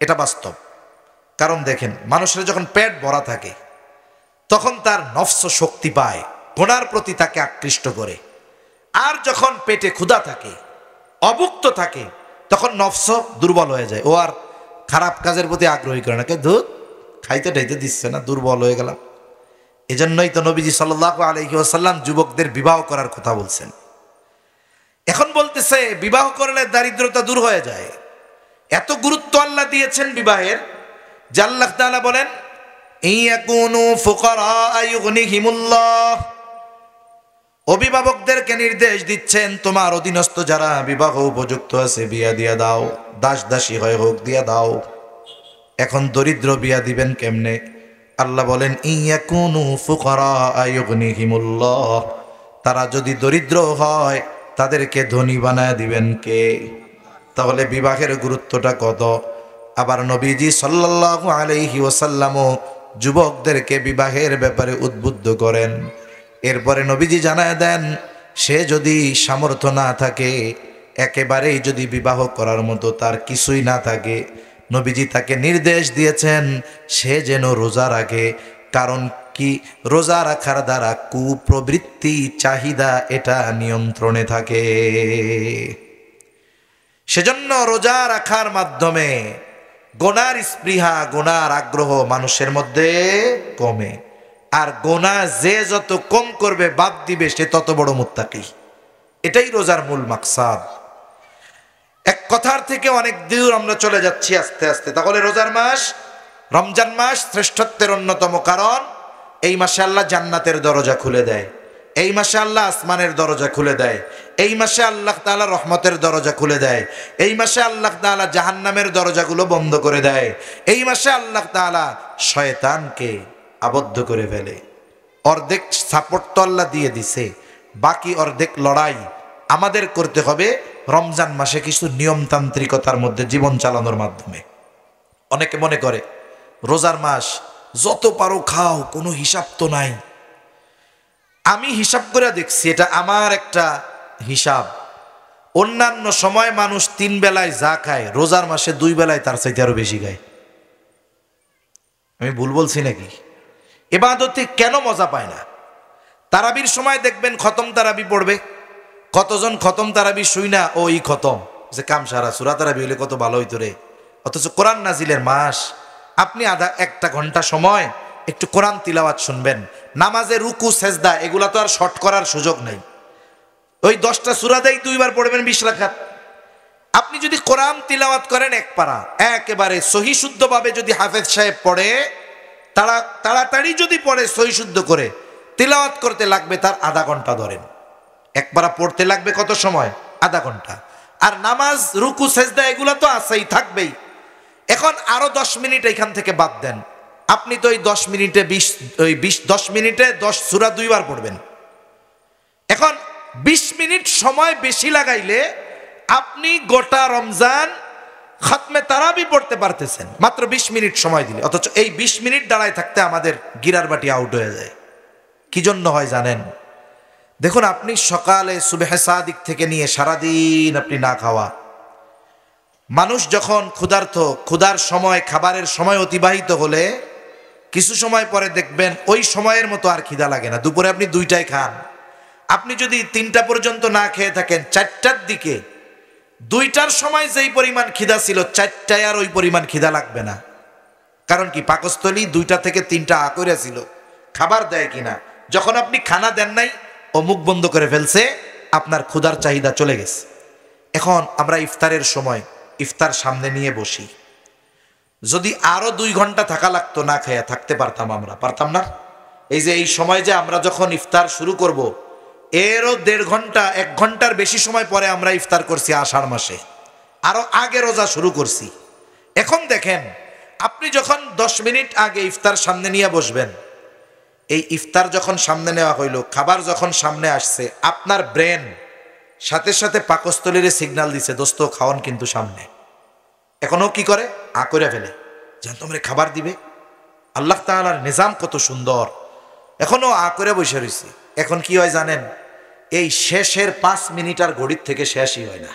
এটা বাস্তব। কারণ দেখেন, মানুষের যখন পেট ভরা থাকে তখন তার নফস শক্তি পায়, গোনার প্রতি তাকে আকৃষ্ট করে। আর যখন পেটে ক্ষুধা থাকে, অভুক্ত থাকে, তখন নফস দুর্বল হয়ে যায়, ও আর খারাপ কাজের প্রতি আগ্রহী করে না। দুধ খাইতে টাইতে দিচ্ছে না, দুর্বল হয়ে গেলাম। এজন্যই তো নবীজি সাল্লাল্লাহু আলাইহি ওয়াসাল্লাম যুবকদের বিবাহ করার কথা বলছেন। এখন বলতেছে বিবাহ করলে দারিদ্রতা দূর হয়ে যায়। এত গুরুত্ব আল্লাহ দিয়েছেন বিবাহের, যে আল্লাহ তাআলা বলেন ইয়াকুনু ফুকারা ইউগনিহিমুল্লাহ। অভিভাবকদেরকে নির্দেশ দিচ্ছেন, তোমার অধীনস্থ যারা বিবাহ উপযুক্ত আছে বিয়া দিয়া দাও, দাস দাসী হয় হোক দিয়া দাও। এখন দরিদ্র বিয়া দিবেন কেমনে? আল্লাহ বলেন ইয়াকুনু ফুকারা ইউগনিহিমুল্লাহ, তারা যদি দরিদ্র হয় তাদেরকে ধনী বানায় দিবেন কে? তাহলে বিবাহের গুরুত্বটা কত। আবার নবীজি সাল্লাল্লাহু আলাইহি ওয়াসাল্লামও যুবকদেরকে বিবাহের ব্যাপারে উদ্বুদ্ধ করেন। এরপরে নবীজি জানায় দেন, সে যদি সামর্থ্য না থাকে, একেবারেই যদি বিবাহ করার মতো তার কিছুই না থাকে, নবীজি তাকে নির্দেশ দিয়েছেন সে যেন রোজা রাখে। কারণ কি? রোজা রাখার দ্বারা কুপ্রবৃত্তি, চাহিদা এটা নিয়ন্ত্রণে থাকে। সেজন্য রোজা রাখার মাধ্যমে গোনার স্পৃহা, গোনার আগ্রহ মানুষের মধ্যে কমে। আর গোনা যে যত কম করবে, বাদ দিবে, সে তত বড় মুত্তাকি। এটাই রোজার মূল মাকসাদ। এক কথার থেকে অনেক দূর আমরা চলে যাচ্ছি আস্তে আস্তে। তাহলে রোজার মাস, রমজান মাস শ্রেষ্ঠত্বের অন্যতম কারণ, এই মাসে আল্লাহ জান্নাতের দরজা খুলে দেয়। এই মাসে আল্লাহ আসমানের দরজা খুলে দেয়, এই মাসে আল্লাহ তাআলা রহমতের দরজা খুলে দেয়, এই মাসে আল্লাহ তাআলা জাহান্নামের দরজাগুলো বন্ধ করে দেয়, এই মাসে আল্লাহ তাআলা শয়তানকে আবদ্ধ করে ফেলে। অর্ধেক সাপোর্ট তো আল্লাহ দিয়ে দিছে, বাকি অর্ধেক লড়াই আমাদের করতে হবে রমজান মাসে কিছু নিয়মতান্ত্রিকতার মধ্যে জীবন চালানোর মাধ্যমে। অনেকে মনে করে রোজার মাস যত পারো খাও, কোনো হিসাব তো নাই। আমি হিসাব করে দেখছি, এটা আমার একটা হিসাব। অন্যান্য সময় মানুষ 3 বেলায় যা খায়, রোজার মাসে 2 বেলায় তার চাইতে আরো বেশি খায়। আমি ভুল বলছি নাকি? ইবাদতে কেন মজা পায় না? তারাবির সময় দেখবেন খতম তারাবি পড়বে, কতজন খতম তারাবি শুই না ওই খতম, যে কাম সারা সূরা তারাবি হলে কত ভালো হইতো রে। অথচ কোরআন নাজিলের মাস, আপনি একটা ঘন্টা সময় একটু কোরআন তিলাওয়াত শুনবেন। নামাজে রুকু সেজদা এগুলা তো আর শর্ট করার সুযোগ নাই। ওই 10টা সূরা দেই 2 বার পড়বেন 20 রাকাত। আপনি যদি কোরআন তিলাওয়াত করেন এক পারা, একেবারে সহি শুদ্ধভাবে যদি হাফেজ সাহেব পড়ে, তাড়াতাড়ি যদি পড়ে সহি শুদ্ধ করে, তিলাওয়াত করতে লাগবে তার আধা ঘন্টা। ধরেন এক পারা পড়তে লাগবে কত সময়? আধা ঘন্টা। আর নামাজ রুকু সেজদা এগুলা তো আছেই, থাকবেই। এখন আরো 10 মিনিট এখান থেকে বাদ দেন, আপনি তো ওই 10 মিনিটে 10 মিনিটে 10 সূরা 2 বার পড়বেন। এখন 20 মিনিট সময় বেশি লাগাইলে আপনি গোটা রমজান খতমে তারাবি পড়তে পারতেছেন মাত্র 20 মিনিট সময় দিলে। অথচ এই 20 মিনিট দাঁড়ায় থাকতে আমাদের গিরার বাটি আউট হয়ে যায়। কি জন্য হয় জানেন? দেখুন, আপনি সকালে সুবহে সাদিক থেকে নিয়ে সারাদিন আপনি না খাওয়া মানুষ, যখন ক্ষুধার্ত, ক্ষুধার সময়, খাবারের সময় অতিবাহিত হলে কিছু সময় পরে দেখবেন ওই সময়ের মতো আর খিদা লাগে না। দুপুরে আপনি 2টায় খান, আপনি যদি 3টা পর্যন্ত না খেয়ে থাকেন, 4টার দিকে 2টার সময় যেই পরিমাণ খিদা ছিল 4টায় আর ওই পরিমাণ খিদা লাগবে না। কারণ কি? পাকস্থলী 2টা থেকে 3টা আকইরা ছিল, খাবার দেয় কিনা। যখন আপনি খানা দেন নাই, ও মুখ বন্ধ করে ফেলছে, আপনার ক্ষুধার চাহিদা চলে গেছে। এখন আমরা ইফতারের সময় ইফতার সামনে নিয়ে বসি, যদি আরো 2 ঘন্টা থাকা লাগতো না খেয়ে, থাকতে পারতাম আমরা? পারতাম না? এই যে এই সময় যে আমরা যখন ইফতার শুরু করব, এরও 1.5 ঘন্টা 1 ঘন্টার বেশি সময় পরে আমরা ইফতার করছি আষাঢ় মাসে, আরো আগে রোজা শুরু করছি। এখন দেখেন, আপনি যখন 10 মিনিট আগে ইফতার সামনে নিয়ে বসবেন, এই ইফতার যখন সামনে নেওয়া হইল, খাবার যখন সামনে আসছে, আপনার ব্রেন সাথে সাথে পাকস্থলীর সিগন্যাল দিছে, দোস্ত খাওয়ান কিন্তু সামনে। এখনও কি করে? করে ফেলে, যেন তোমরা খাবার দিবে। আল্লাহ তাআলার নিজাম কত সুন্দর, এখনো করে বসে রয়েছে। এখন কি হয় জানেন? এই শেষের 5 মিনিট আর ঘড়ির থেকে শেষই হয় না।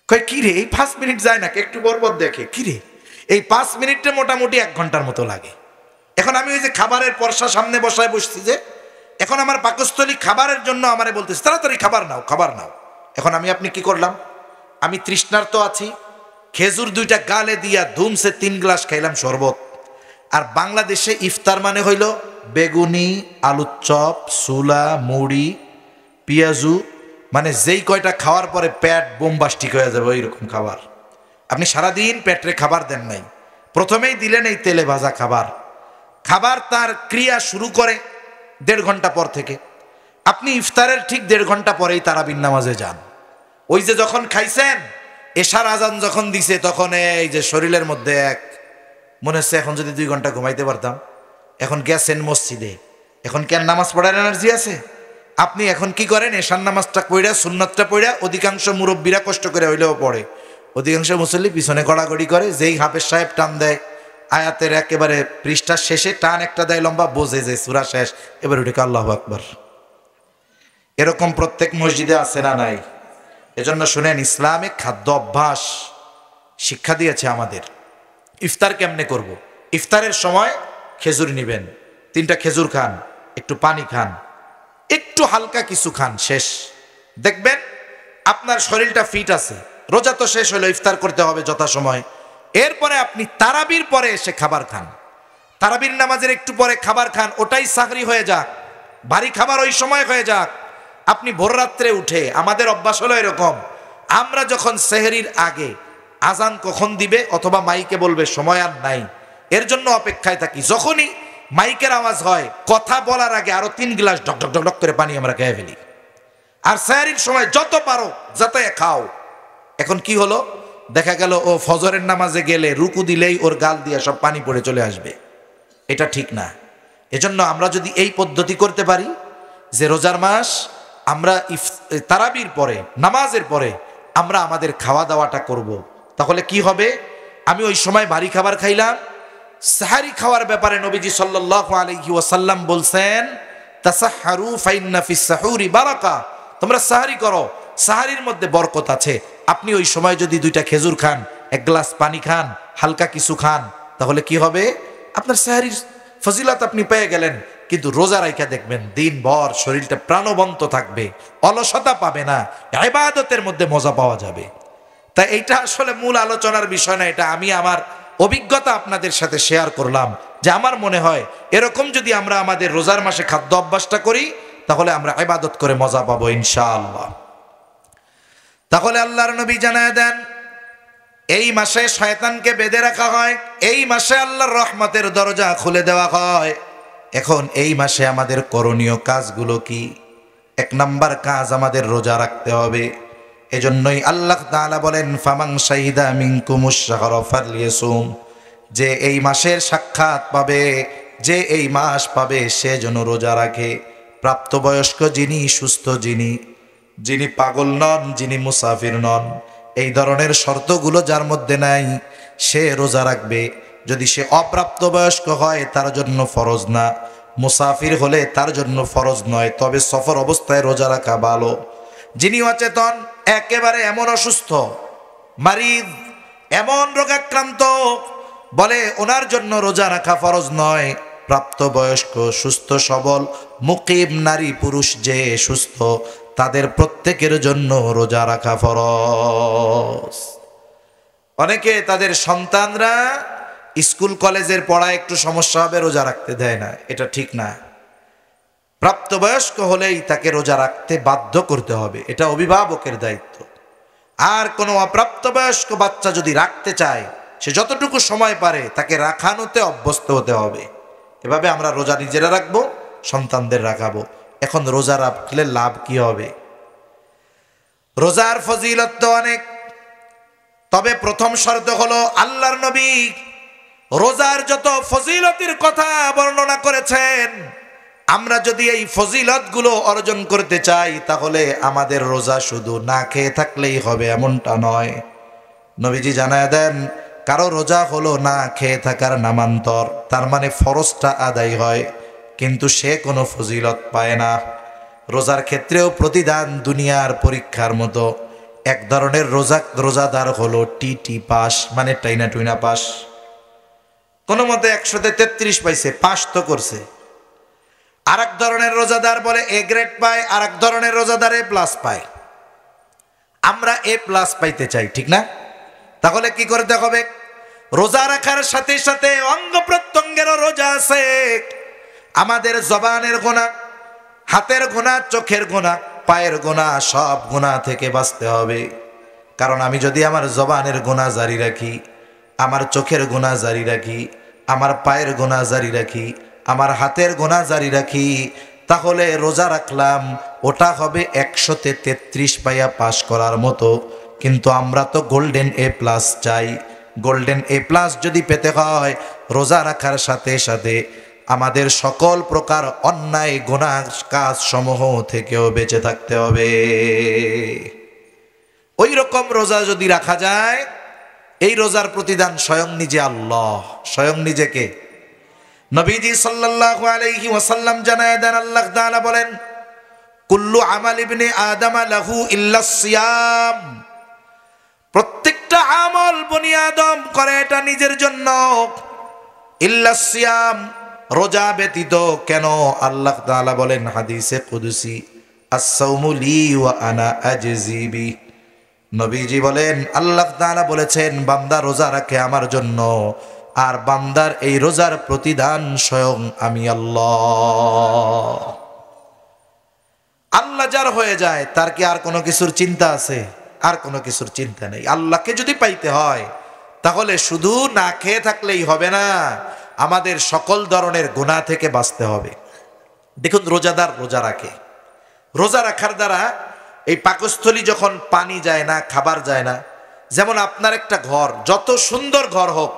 কয় কি রে, এই 5 মিনিট যায় না? একটু বরবর দেখে, কি রে এই 5 মিনিটে মোটামুটি 1 ঘন্টার মতো লাগে। এখন আমি ওই যে খাবারের পরশা সামনে বসায় বসছি, যে এখন আমার পাকস্থলী খাবারের জন্য আমারে বলতেছে তাড়াতাড়ি খাবার নাও, খাবার নাও। এখন আপনি কি করলাম? আমি তৃষ্ণার্ত আছি, খেজুর 2টা গালে দিয়া ধুমসে 3 গ্লাস খাইলাম শরবত। আর বাংলাদেশে ইফতার মানে হইল বেগুনি, আলুর চপ, সুলা, মুড়ি, পেঁয়াজু, মানে যেই কয়টা খাওয়ার পরে পেট বোমবাস্টিক হয়ে যাবে ওই রকম খাবার। আপনি সারাদিন পেটে খাবার দেন নাই, প্রথমেই দিলেন এই তেলে ভাজা খাবার। খাবার তার ক্রিয়া শুরু করে 1.5 ঘন্টা পর থেকে। আপনি ইফতারের ঠিক 1.5 ঘন্টা পরেই তারাবির নামাজে যান। ওই যে যখন খাইছেন, এশার আজান যখন দিছে, তখন এই যে শরীরের মধ্যে মনে হচ্ছে এখন যদি 2 ঘন্টা ঘুমাইতে পারতাম। এখন গেছেন মসজিদে, এখন কেন নামাজ পড়ার এনার্জি আছে? আপনি এখন কি করেন? এশার নামাজটা পড়া, সুন্নতটা পড়া, অধিকাংশ মুরব্বীরা কষ্ট করে হইলেও পড়ে, অধিকাংশ মুসল্লি পিছনে গড়াগড়ি করে। যেই হাফেজ সাহেব টান দেয় আয়াতের একেবারে পৃষ্ঠার শেষে, টান একটা দেয় লম্বা, বোঝে যে সূরা শেষ, এবার উঠে আল্লাহু আকবার। এরকম প্রত্যেক মসজিদে আছে না নাই? এজন্য শুনেন, ইসলামিক খাদ্য অভ্যাস শিক্ষা দিয়েছে আমাদের। ইফতার কেমনে করব? ইফতারের সময় খেজুর নিবেন, 3টা খেজুর খান, একটু পানি খান, একটু হালকা কিছু খান, শেষ। দেখবেন আপনার শরীরটা ফিট আছে। রোজা তো শেষ হলো, ইফতার করতে হবে যথাসময়। এরপরে আপনি তারাবির পরে এসে খাবার খান, তারাবির নামাজের একটু পরে খাবার খান, ওটাই সাহরি হয়ে যাক, ভারী খাবার ওই সময় হয়ে যাক। আপনি ভোর রাত্রে উঠে, আমাদের অভ্যাস হলো এরকম, আমরা যখন সেহরির আগে আজান কখন দিবে অথবা মাইকে বলবে সময় আর নাই, এর জন্য অপেক্ষায় থাকি। যখনই মাইকের আওয়াজ হয়, কথা বলার আগে আরো 3 গ্লাস ঢক ঢক ঢক ঢক করে পানি আমরা খেয়ে ফেলি। আর সাহরির সময় যত পারো যাতে খাও। এখন কি হলো, দেখা গেল ও ফজরের নামাজে গেলে রুকু দিলেই ওর গাল দিয়ে সব পানি পড়ে চলে আসবে। এটা ঠিক না। এজন্য আমরা যদি এই পদ্ধতি করতে পারি যে রোজার মাস আমরা তারাবির পরে, নামাজের পরে আমরা আমাদের খাওয়া দাওয়াটা করব, তাহলে কি হবে, আমি ওই সময় ভারী খাবার খাইলাম। সাহারি খাওয়ার ব্যাপারে নবীজি সাল্লাল্লাহু আলাইহি ওয়াসাল্লাম বলছেন, তাসাহহারু ফাইন্না ফিস সাহুরি বারাকা, তোমরা সাহারি করো, সাহারির মধ্যে বরকত আছে। আপনি ওই সময় যদি 2টা খেজুর খান, 1 গ্লাস পানি খান, হালকা কিছু খান, তাহলে কি হবে, আপনার সাহারির ফজিলত আপনি পেয়ে গেলেন। কিন্তু রোজা রাইখা দেখবেন দিনভর শরীরটা প্রাণবন্ত থাকবে, অলসতা পাবে না, ইবাদতের মধ্যে মজা পাওয়া যাবে। তাই এইটা আসলে মূল আলোচনার বিষয় না, এটা আমি আমার অভিজ্ঞতা আপনাদের সাথে শেয়ার করলাম যে আমার মনে হয় এরকম যদি আমরা আমাদের রোজার মাসে খাদ্য অভ্যাসটা করি তাহলে আমরা ইবাদত করে মজা পাবো ইনশাআল্লাহ। তাহলে আল্লাহর নবী জানায় দেন এই মাসে শয়তানকে বেঁধে রাখা হয়, এই মাসে আল্লাহর রহমতের দরজা খুলে দেওয়া হয়। এখন এই মাসে আমাদের করণীয় কাজগুলো কি? 1 নাম্বার কাজ, আমাদের রোজা রাখতে হবে। এজন্যই আল্লাহ তাআলা বলেন, ফামান শাহিদা মিনকুমুশ শাহরা ফালইয়াসুম, যে এই মাসের সাক্ষাৎ পাবে, যে এই মাস পাবে সে যেন রোজা রাখে। প্রাপ্তবয়স্ক যিনি, সুস্থ যিনি, যিনি পাগল নন, যিনি মুসাফির নন, এই ধরনের শর্তগুলো যার মধ্যে নাই সে রোজা রাখবে। যদি সে অপ্রাপ্তবয়স্ক হয় তার জন্য ফরজ না, মুসাফির হলে তার জন্য ফরজ নয়, তবে সফর অবস্থায় রোজা রাখা ভালো। যিনি অচেতন, একেবারে এমন অসুস্থ, মারিদ, এমন রোগাক্রান্ত, বলে ওনার জন্য রোজা রাখা ফরজ নয়। প্রাপ্তবয়স্ক, সুস্থ সবল, মুকিম নারী পুরুষ যে সুস্থ, তাদের প্রত্যেকের জন্য রোজা রাখা ফরজ। অনেকে তাদের সন্তানরা স্কুল কলেজের পড়ায় একটু সমস্যা হবে, রোজা রাখতে দেয় না, এটা ঠিক না। প্রাপ্তবয়স্ক হলেই তাকে রোজা রাখতে বাধ্য করতে হবে, এটা অভিভাবকের দায়িত্ব। আর কোনো অপ্রাপ্তবয়স্ক বাচ্চা যদি রাখতে চায়, সে যতটুকু সময় পারে তাকে রাখানোতে অভ্যস্ত হতে হবে। এভাবে আমরা রোজা নিজেরা রাখবো, সন্তানদের রাখাবো। এখন রোজা রাখলে লাভ কি হবে? রোজার ফজিলত তো অনেক, তবে প্রথম শর্ত হলো আল্লাহর নবী রোজার যত ফজিলতের কথা বর্ণনা করেছেন, আমরা যদি এই ফজিলতগুলো অর্জন করতে চাই তাহলে আমাদের রোজা শুধু না খেয়ে থাকলেই হবে এমনটা নয়। নবীজি জানায় দেন, কারো রোজা হলো না খেয়ে থাকার নামান্তর, তার মানে ফরজটা আদায় হয় কিন্তু সে কোনো ফজিলত পায় না। রোজার ক্ষেত্রেও প্রতিদান দুনিয়ার পরীক্ষার মতো। এক ধরনের রোজাদার হলো টিটি পাস, মানে টাইনা টুইনা পাস, কোনো মতে 100তে 33 পাইছে, পাস তো করছে। আর এক ধরনের রোজাদার বলে এ গ্রেড পায়, আর এক ধরনের রোজাদার এ প্লাস পায়। আমরা এ প্লাস পাইতে চাই, ঠিক না? তাহলে কি করতে হবে? রোজা রাখার সাথে সাথে অঙ্গ প্রত্যঙ্গেরও রোজা আছে। আমাদের জবানের গুনাহ, হাতের গুনাহ, চোখের গুনাহ, পায়ের গুনাহ, সব গুনাহ থেকে বাঁচতে হবে। কারণ আমি যদি আমার জবানের গুনাহ জারি রাখি, আমার চোখের গুনাহ জারি রাখি, আমার পায়ের গুনাহ জারি রাখি, আমার হাতের গুনাহ জারি রাখি, তাহলে রোজা রাখলাম, ওটা হবে 100তে 33 পাইয়া পাস করার মতো। কিন্তু আমরা তো গোল্ডেন এ প্লাস চাই। গোল্ডেন এ প্লাস যদি পেতে হয়, রোজা রাখার সাথে সাথে আমাদের সকল প্রকার অন্যায় গুনাহ কাজ সমূহ থেকেও বেঁচে থাকতে হবে। ওই রকম রোজা যদি রাখা যায়, এই রোজার প্রতিদান স্বয়ং নিজে আল্লাহ, স্বয়ং নিজেকে। নবীজি সাল্লাল্লাহু আলাইহি ওয়াসাল্লাম জানায় দেন, আল্লাহ তাআলা বলেন, কুল্লু আমাল ইবনে আদম লাহু ইল্লা সিয়াম, প্রত্যেকটা আমল বনি আদম করে এটা নিজের জন্য, ইল্লা সিয়াম, রোজা ব্যতীত। কেন? আল্লাহ তাআলা বলেন হাদিসে কুদসি, আস-সাওমু লি ওয়া আনা আজজি বি। নবীজি বলেন, আল্লাহ তাআলা বলেছেন বান্দা রোজা রাখে আমার জন্য, আর বান্দার এই রোজার প্রতিদান স্বয়ং আমি আল্লাহ। আল্লাহ যার হয়ে যায় তার কি আর কোনো কিছুর চিন্তা আছে? আর কোনো কিছুর চিন্তা নেই। আল্লাহকে যদি পাইতে হয় তাহলে শুধু না খেয়ে থাকলেই হবে না, আমাদের সকল ধরনের গুনাহ থেকে বাঁচতে হবে। দেখুন, রোজাদার রোজা রাখে, রোজা রাখার দ্বারা এই পাকস্থলী যখন পানি যায় না, খাবার যায় না, যেমন আপনার একটা ঘর, যত সুন্দর ঘর হোক,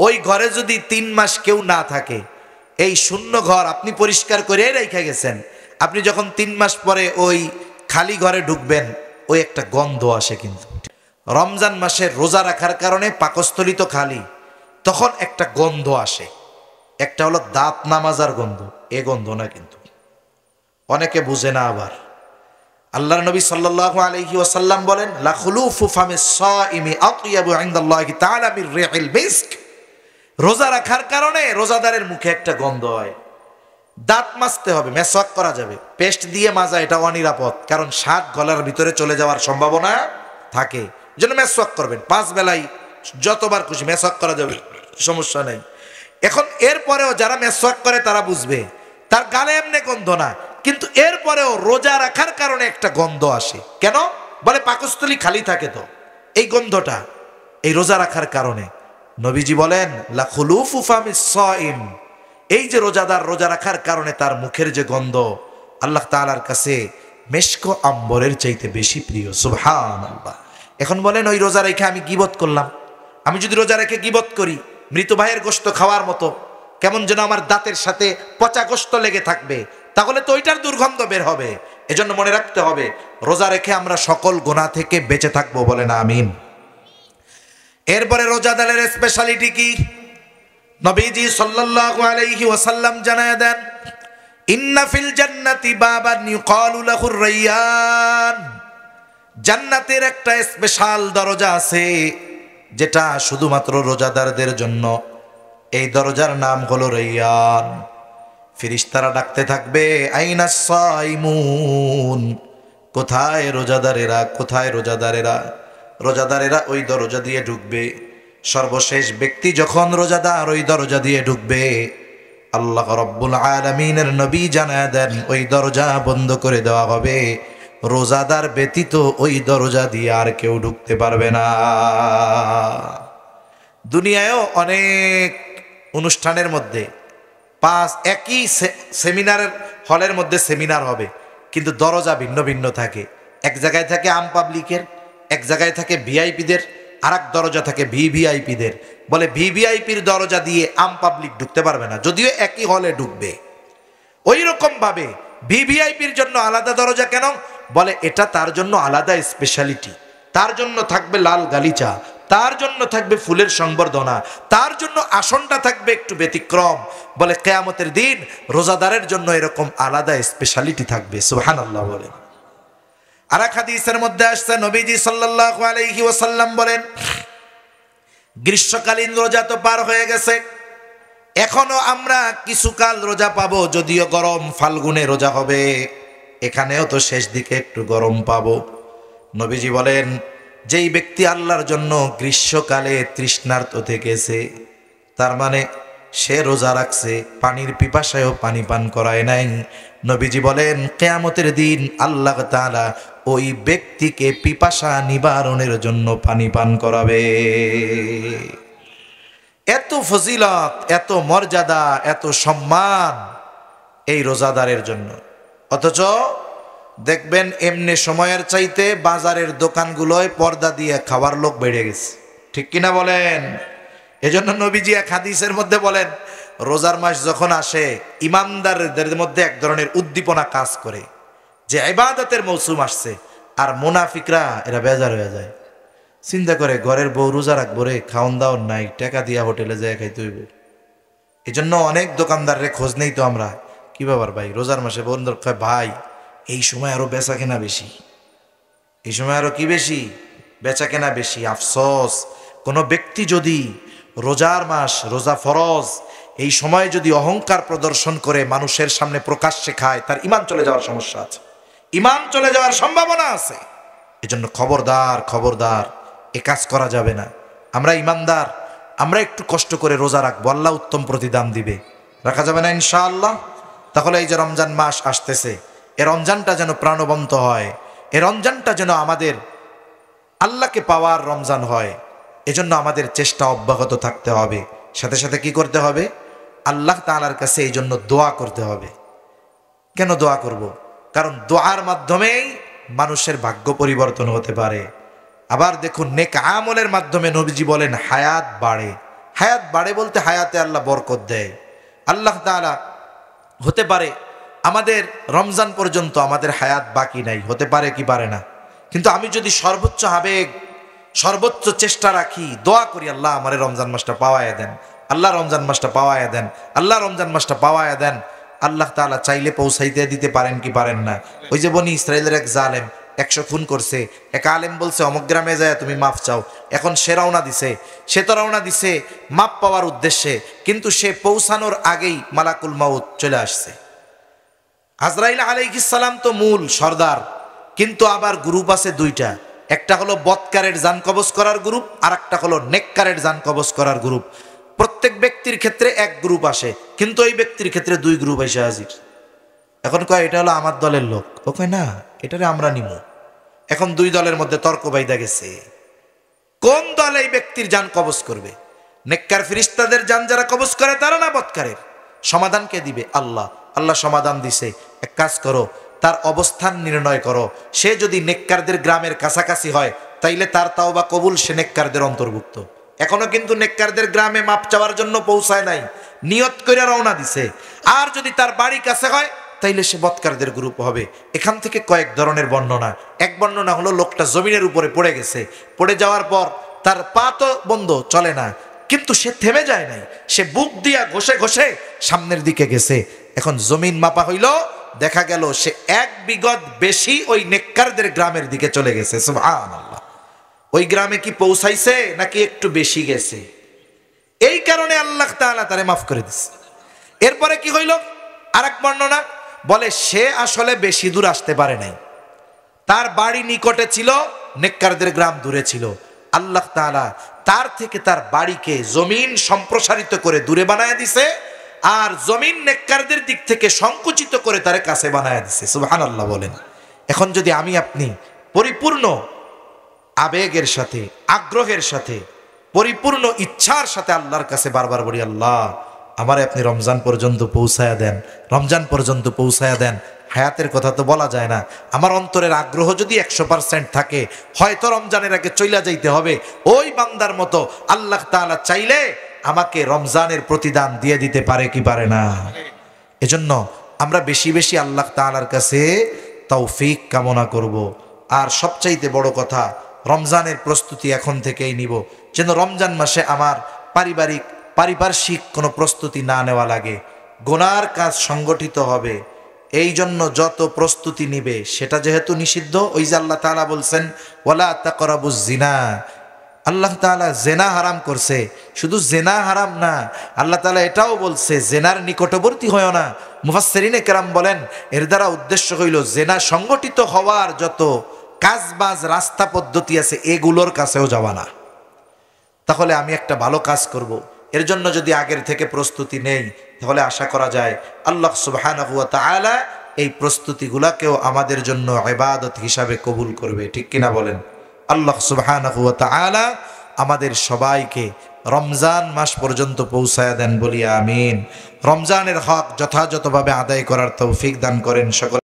ওই ঘরে যদি 3 মাস কেউ না থাকে, এই শূন্য ঘর আপনি পরিষ্কার করে রেখে গেছেন, আপনি যখন 3 মাস পরে ওই খালি ঘরে ঢুকবেন, ওই একটা গন্ধ আসে। কিন্তু রমজান মাসে রোজা রাখার কারণে পাকস্থলী তো খালি, তখন একটা গন্ধ আসে। একটা হলো দাঁত না মাজার গন্ধ, এ গন্ধ না, কিন্তু অনেকে বুঝে না। আবার আল্লাহর নবী সাল্লাল্লাহু আলাইহি ওয়াসাল্লাম বলেন, লা খুলুফু ফামিস সাইমি আতয়াবু ইনদাল্লাহি তাআলা মির রিহিল মিস্ক। রোজা রাখার কারণে রোজাদারের মুখে একটা গন্ধ হয়। দাঁত মাজতে হবে, মেসওয়াক করা যাবে, পেস্ট দিয়ে মাজা এটা অনিরাপদ, কারণ স্বাদ গলার ভিতরে চলে যাওয়ার সম্ভাবনা থাকে। যেন মেসওয়াক করবেন 5 বেলায়, যতবার খুশি মেসওয়াক করা যাবে, সমস্যা নেই। এখন এরপরেও যারা মেসওয়াক করে তারা বুঝবে, তার গালে এমনি গন্ধ না, কিন্তু এরপরেও রোজা রাখার কারণে একটা গন্ধ আসে। কেন? বলে পাকস্থলী খালি থাকে, তো এই গন্ধটা এই রোজা রাখার কারণে। নবীজি বলেন, লা খুলুফু ফামিস সাইম, এই যে রোজাদার রোজা রাখার কারণে তার মুখের যে গন্ধ আল্লাহ তাআলার কাছে মেশক আম্বরের চাইতে বেশি প্রিয়। সুবহানাল্লাহ। এখন বলেন, ওই রোজা রেখে আমি গীবত করলাম, আমি যদি রোজা রেখে গীবত করি, মৃত ভাইয়ের গোশত খাওয়ার মতো, কেমন যেন আমার দাঁতের সাথে পচা গোশত লেগে থাকবে, তাহলে তো ওইটার দুর্গন্ধ বের হবে। এজন্য মনে রাখতে হবে, রোজা রেখে আমরা সকল গুনাহ থেকে বেঁচে থাকবো, বলেন আমিন। এরপরে রোজাদারের স্পেশালিটি কি? নবীজি সাল্লাল্লাহু আলাইহি ওয়াসাল্লাম জানায় দেন, ইন্না ফিল জান্নাতি বাবান ইউকালু লাহুর রায়্যান। জান্নাতের একটা স্পেশাল দরজা আছে, যেটা শুধুমাত্র রোজাদারদের জন্য। এই দরজার নাম হলো রায়্যান। ফেরেশতারা ডাকতে থাকবে, আইনাস সাইমুন, কোথায় রোজাদারেরা, কোথায় রোজাদারেরা? রোজাদারেরা ওই দরজা দিয়ে ঢুকবে। সর্বশেষ ব্যক্তি যখন রোজাদার ওই দরজা দিয়ে ঢুকবে, আল্লাহ রাব্বুল আলামিনের নবী জানায় দেন, ওই দরজা বন্ধ করে দেওয়া হবে। রোজাদার ব্যতীত ওই দরজা দিয়ে আর কেউ ঢুকতে পারবে না। দুনিয়ায়ও অনেক অনুষ্ঠানের মধ্যে একই সেমিনারের হলের মধ্যে সেমিনার হবে, কিন্তু দরজা ভিন্ন ভিন্ন থাকে। এক জায়গায় থাকে আম পাবলিকের, এক জায়গায় থাকে ভিআইপিদের, আর এক দরজা থাকে ভিভিআইপিদের। বলে ভিভিআইপির দরজা দিয়ে আম পাবলিক ঢুকতে পারবে না, যদিও একই হলে ঢুকবে। ওই রকম ভাবে ভিভিআইপির জন্য আলাদা দরজা। কেন? বলে এটা তার জন্য আলাদা স্পেশালিটি, তার জন্য থাকবে লাল গালিচা, তার জন্য থাকবে ফুলের সংবর্ধনা, তার জন্য আসনটা থাকবে একটু ব্যতিক্রম। বলে কিয়ামতের দিন রোজাদারের জন্য এরকম আলাদা স্পেশালিটি থাকবে। সুবহানাল্লাহ। বলেন। আর এক হাদিসের মধ্যে আসছে, নবীজি সাল্লাল্লাহু আলাইহি ওয়াসাল্লাম বলেন, গ্রীষ্মকালীন রোজা তো পার হয়ে গেছে, এখনো আমরা কিছুকাল রোজা পাবো, যদিও গরম ফাল্গুনে রোজা হবে, এখানেও তো শেষ দিকে একটু গরম পাবো। নবীজি বলেন, যেই ব্যক্তি আল্লাহর জন্য গ্রীষ্মকালে তৃষ্ণার্ত থেকেছে, তার মানে সে রোজা রাখছে, পানির পিপাসায়ও পানি পান করায় নাই। নবীজি বলেন, কিয়ামতের দিন আল্লাহ তাআলা ওই ব্যক্তিকে পিপাসা নিবারণের জন্য পানি পান করাবে। এত ফজিলত, এত মর্যাদা, এত সম্মান এই রোজাদারের জন্য। অথচ দেখবেন এমনি সময়ের চাইতে বাজারের দোকানগুলোয় পর্দা দিয়ে খাবার লোক বেড়ে গেছে, ঠিক কিনা বলেন? এজন্য নবীজি এক হাদিসের মধ্যে বলেন, রোজার মাস যখন আসে ইমানদারদের মধ্যে এক ধরনের উদ্দীপনা কাজ করে, যে ইবাদতের মৌসুম আসছে। আর মুনাফিকরা এরা বেজার হয়ে যায়, চিন্তা করে ঘরের বউ রোজা রাখবো রে, খাওন দাওন নাই, টাকা দিয়া হোটেলে যায় খাইতে হইব। এই জন্য অনেক দোকানদারের খোঁজ নেই তো আমরা, কি ব্যাপার ভাই রোজার মাসে? বন্ধু কয়, ভাই এই সময় আরো বেচা কেনা বেশি, এই সময় আরো কি বেশি? বেচা কেনা বেশি। আফসোস, কোনো ব্যক্তি যদি রোজার মাস, রোজা ফরজ, এই সময় যদি অহংকার প্রদর্শন করে মানুষের সামনে প্রকাশ্যে খায়, তার ঈমান চলে যাওয়ার সমস্যা আছে, ঈমান চলে যাওয়ার সম্ভাবনা আছে। এজন্য খবরদার, খবরদার, এ কাজ করা যাবে না। আমরা ঈমানদার, আমরা একটু কষ্ট করে রোজা রাখবো, আল্লাহ উত্তম প্রতিদান দিবে। রাখা যাবে না ইনশাআল্লাহ? তাহলে এই যে রমজান মাস আসতেছে, এ রমজানটা যেন প্রাণবন্ত হয়, এ রমজানটা যেন আমাদের আল্লাহকে পাওয়ার রমজান হয়। এজন্য আমাদের চেষ্টা অব্যাহত থাকতে হবে। সাথে সাথে কি করতে হবে? আল্লাহ তাআলার কাছে এই জন্য দোয়া করতে হবে। কেন দোয়া করব? কারণ দোয়ার মাধ্যমেই মানুষের ভাগ্য পরিবর্তন হতে পারে। আবার দেখুন, নেক আমলের মাধ্যমে নবীজি বলেন হায়াত বাড়ে। হায়াত বাড়ে বলতে হায়াতে আল্লাহ বরকত দেয়। আল্লাহ তাআলা হতে পারে আমাদের রমজান পর্যন্ত আমাদের হায়াত বাকি নাই, হতে পারে কি পারে না, কিন্তু আমি যদি সর্বোচ্চ আবেগ সর্বোচ্চ চেষ্টা রাখি, দোয়া করি আল্লাহ আমারে রমজান মাসটা পাওয়ায়া দেন, আল্লাহ রমজান মাসটা পাওয়ায়া দেন, আল্লাহ রমজান মাসটা পাওয়ায়া দেন, আল্লাহ তাআলা চাইলে পৌঁছাইতে দিতে পারেন কি পারেন না। ওই যে বনি ইসরায়েলের এক জালেম 100 খুন করছে, এক আলেম বলছে অমুক গ্রামে যায় তুমি মাফ চাও। এখন সে রওনা দিছে মাপ পাওয়ার উদ্দেশ্যে, কিন্তু সে পৌঁছানোর আগেই মালাকুল মাউত চলে আসছে। আজরাইল আলাইহিস সালাম তো মূল সর্দার, কিন্তু আবার গ্রুপ আছে দুইটা, একটা হলো বদকারের জান কবজ করার গ্রুপ, আর একটা হলো নেককারের জান কবজ করার গ্রুপ। প্রত্যেক ব্যক্তির ক্ষেত্রে এক গ্রুপ আসে, কিন্তু ওই ব্যক্তির ক্ষেত্রে 2 গ্রুপ এসে হাজির। এখন কয় এটা হলো আমার দলের লোক, ও কয় না এটারে আমরা নিব। এখন 2 দলের মধ্যে তর্ক বাইদা গেছে, কোন দল এই ব্যক্তির জান কবজ করবে? নেককার ফেরেশতাদের জান যারা কবজ করে তারা, না বদকারের? সমাধান কে দিবে? আল্লাহ। আল্লাহ সমাধান দিছে, এক কাজ করো, তার অবস্থান নির্ণয় করো। সে যদি নেককারদের গ্রামের কাছাকাছি হয় তাইলে তার তাওবা কবুল, সে নেককারদের অন্তর্ভুক্ত। এখনো কিন্তু নেককারদের গ্রামে মাপ চাওয়ার জন্য পৌঁছায় নাই, নিয়ত করে রওনা দিছে। আর যদি তার বাড়ি কাছে হয় তাইলে সে বদকারদের গ্রুপ হবে। এখান থেকে কয়েক ধরনের বর্ণনা। এক বর্ণনা হলো লোকটা জমিনের উপরে পড়ে গেছে, পড়ে যাওয়ার পর তার পা তো বন্ধ, চলে না, কিন্তু সে থেমে যায় নাই, সে বুক দিয়া ঘষে ঘষে সামনের দিকে গেছে। এখন জমিন মাপা হইল, দেখা গেল সে 1 বিগত বেশি ওই নেককারদের গ্রামের দিকে চলে গেছে। সুবহানাল্লাহ। ওই গ্রামে কি পৌঁছাইছে নাকি একটু বেশি গেছে? এই কারণে আল্লাহ তাআলা তারে মাফ করে দিছে। এরপরে কি হইল? আরেক বর্ণনা বলে সে আসলে বেশি দূর আসতে পারে নাই, তার বাড়ি নিকটে ছিল, নেককারদের গ্রাম দূরে ছিল। আল্লাহ তাআলা তার থেকে তার বাড়িকে জমিন সম্প্রসারিত করে দূরে বানায় দিছে, আর জমিন নেককারদের দিক থেকে সংকুচিত করে তারে কাছে বানায় দিছে। সুবহানাল্লাহ বলেন। এখন যদি আমি আপনি পরিপূর্ণ আবেগের সাথে, আগ্রহের সাথে, পরিপূর্ণ ইচ্ছার সাথে আল্লাহর কাছে বারবার বলি, আল্লাহ আমারে আপনি রমজান পর্যন্ত পৌঁছায়া দেন, রমজান পর্যন্ত পৌঁছায়া দেন। হায়াতের কথা তো বলা যায় না, আমার অন্তরের আগ্রহ যদি 100% থাকে, হয়তো রমজানের আগে চইলা যাইতে হবে। ওই বান্দার মতো আল্লাহ তাআলা চাইলে আমাকে রমজানের প্রতিদান দিয়ে দিতে পারে কি পারে না? এজন্য আমরা বেশি বেশি আল্লাহ তাআলার কাছে তৌফিক কামনা করব। আর সবচাইতে বড় কথা, রমজানের প্রস্তুতি এখন থেকেই নিব, যেন রমজান মাসে আমার পারিপার্শ্বিক কোনো প্রস্তুতি না নেওয়া লাগে। গুনার কাজ সংগঠিত হবে, এই জন্য যত প্রস্তুতি নিবে, সেটা যেহেতু নিষিদ্ধ, ওই যে আল্লাহ তাআলা বলছেন ওয়ালা তাকরাবুজ জিনা, আল্লাহ তাআলা জেনা হারাম করছে। শুধু জেনা হারাম না, আল্লাহ তাআলা এটাও বলছে জেনার নিকটবর্তী হয় না। মুফাসসিরিনে কেরাম বলেন এর দ্বারা উদ্দেশ্য হইল জেনা সংগঠিত হওয়ার যত কাজবাজ রাস্তা পদ্ধতি আছে এগুলোর কাছেও যাওয়া না। তাহলে আমি একটা ভালো কাজ করব, এর জন্য যদি আগের থেকে প্রস্তুতি নেই, তাহলে আশা করা যায় আল্লাহ সুবহানাহু ওয়া তাআলা এই প্রস্তুতিগুলাকেও আমাদের জন্য ইবাদত হিসাবে কবুল করবে। ঠিক কিনা বলেন? আল্লাহ সুবহানাহু ওয়া তাআলা আমাদের সবাইকে রমজান মাস পর্যন্ত পৌঁছায়া দেন বলি আমিন। রমজানের হক যথাযথভাবে আদায় করার তৌফিক দান করেন সকল।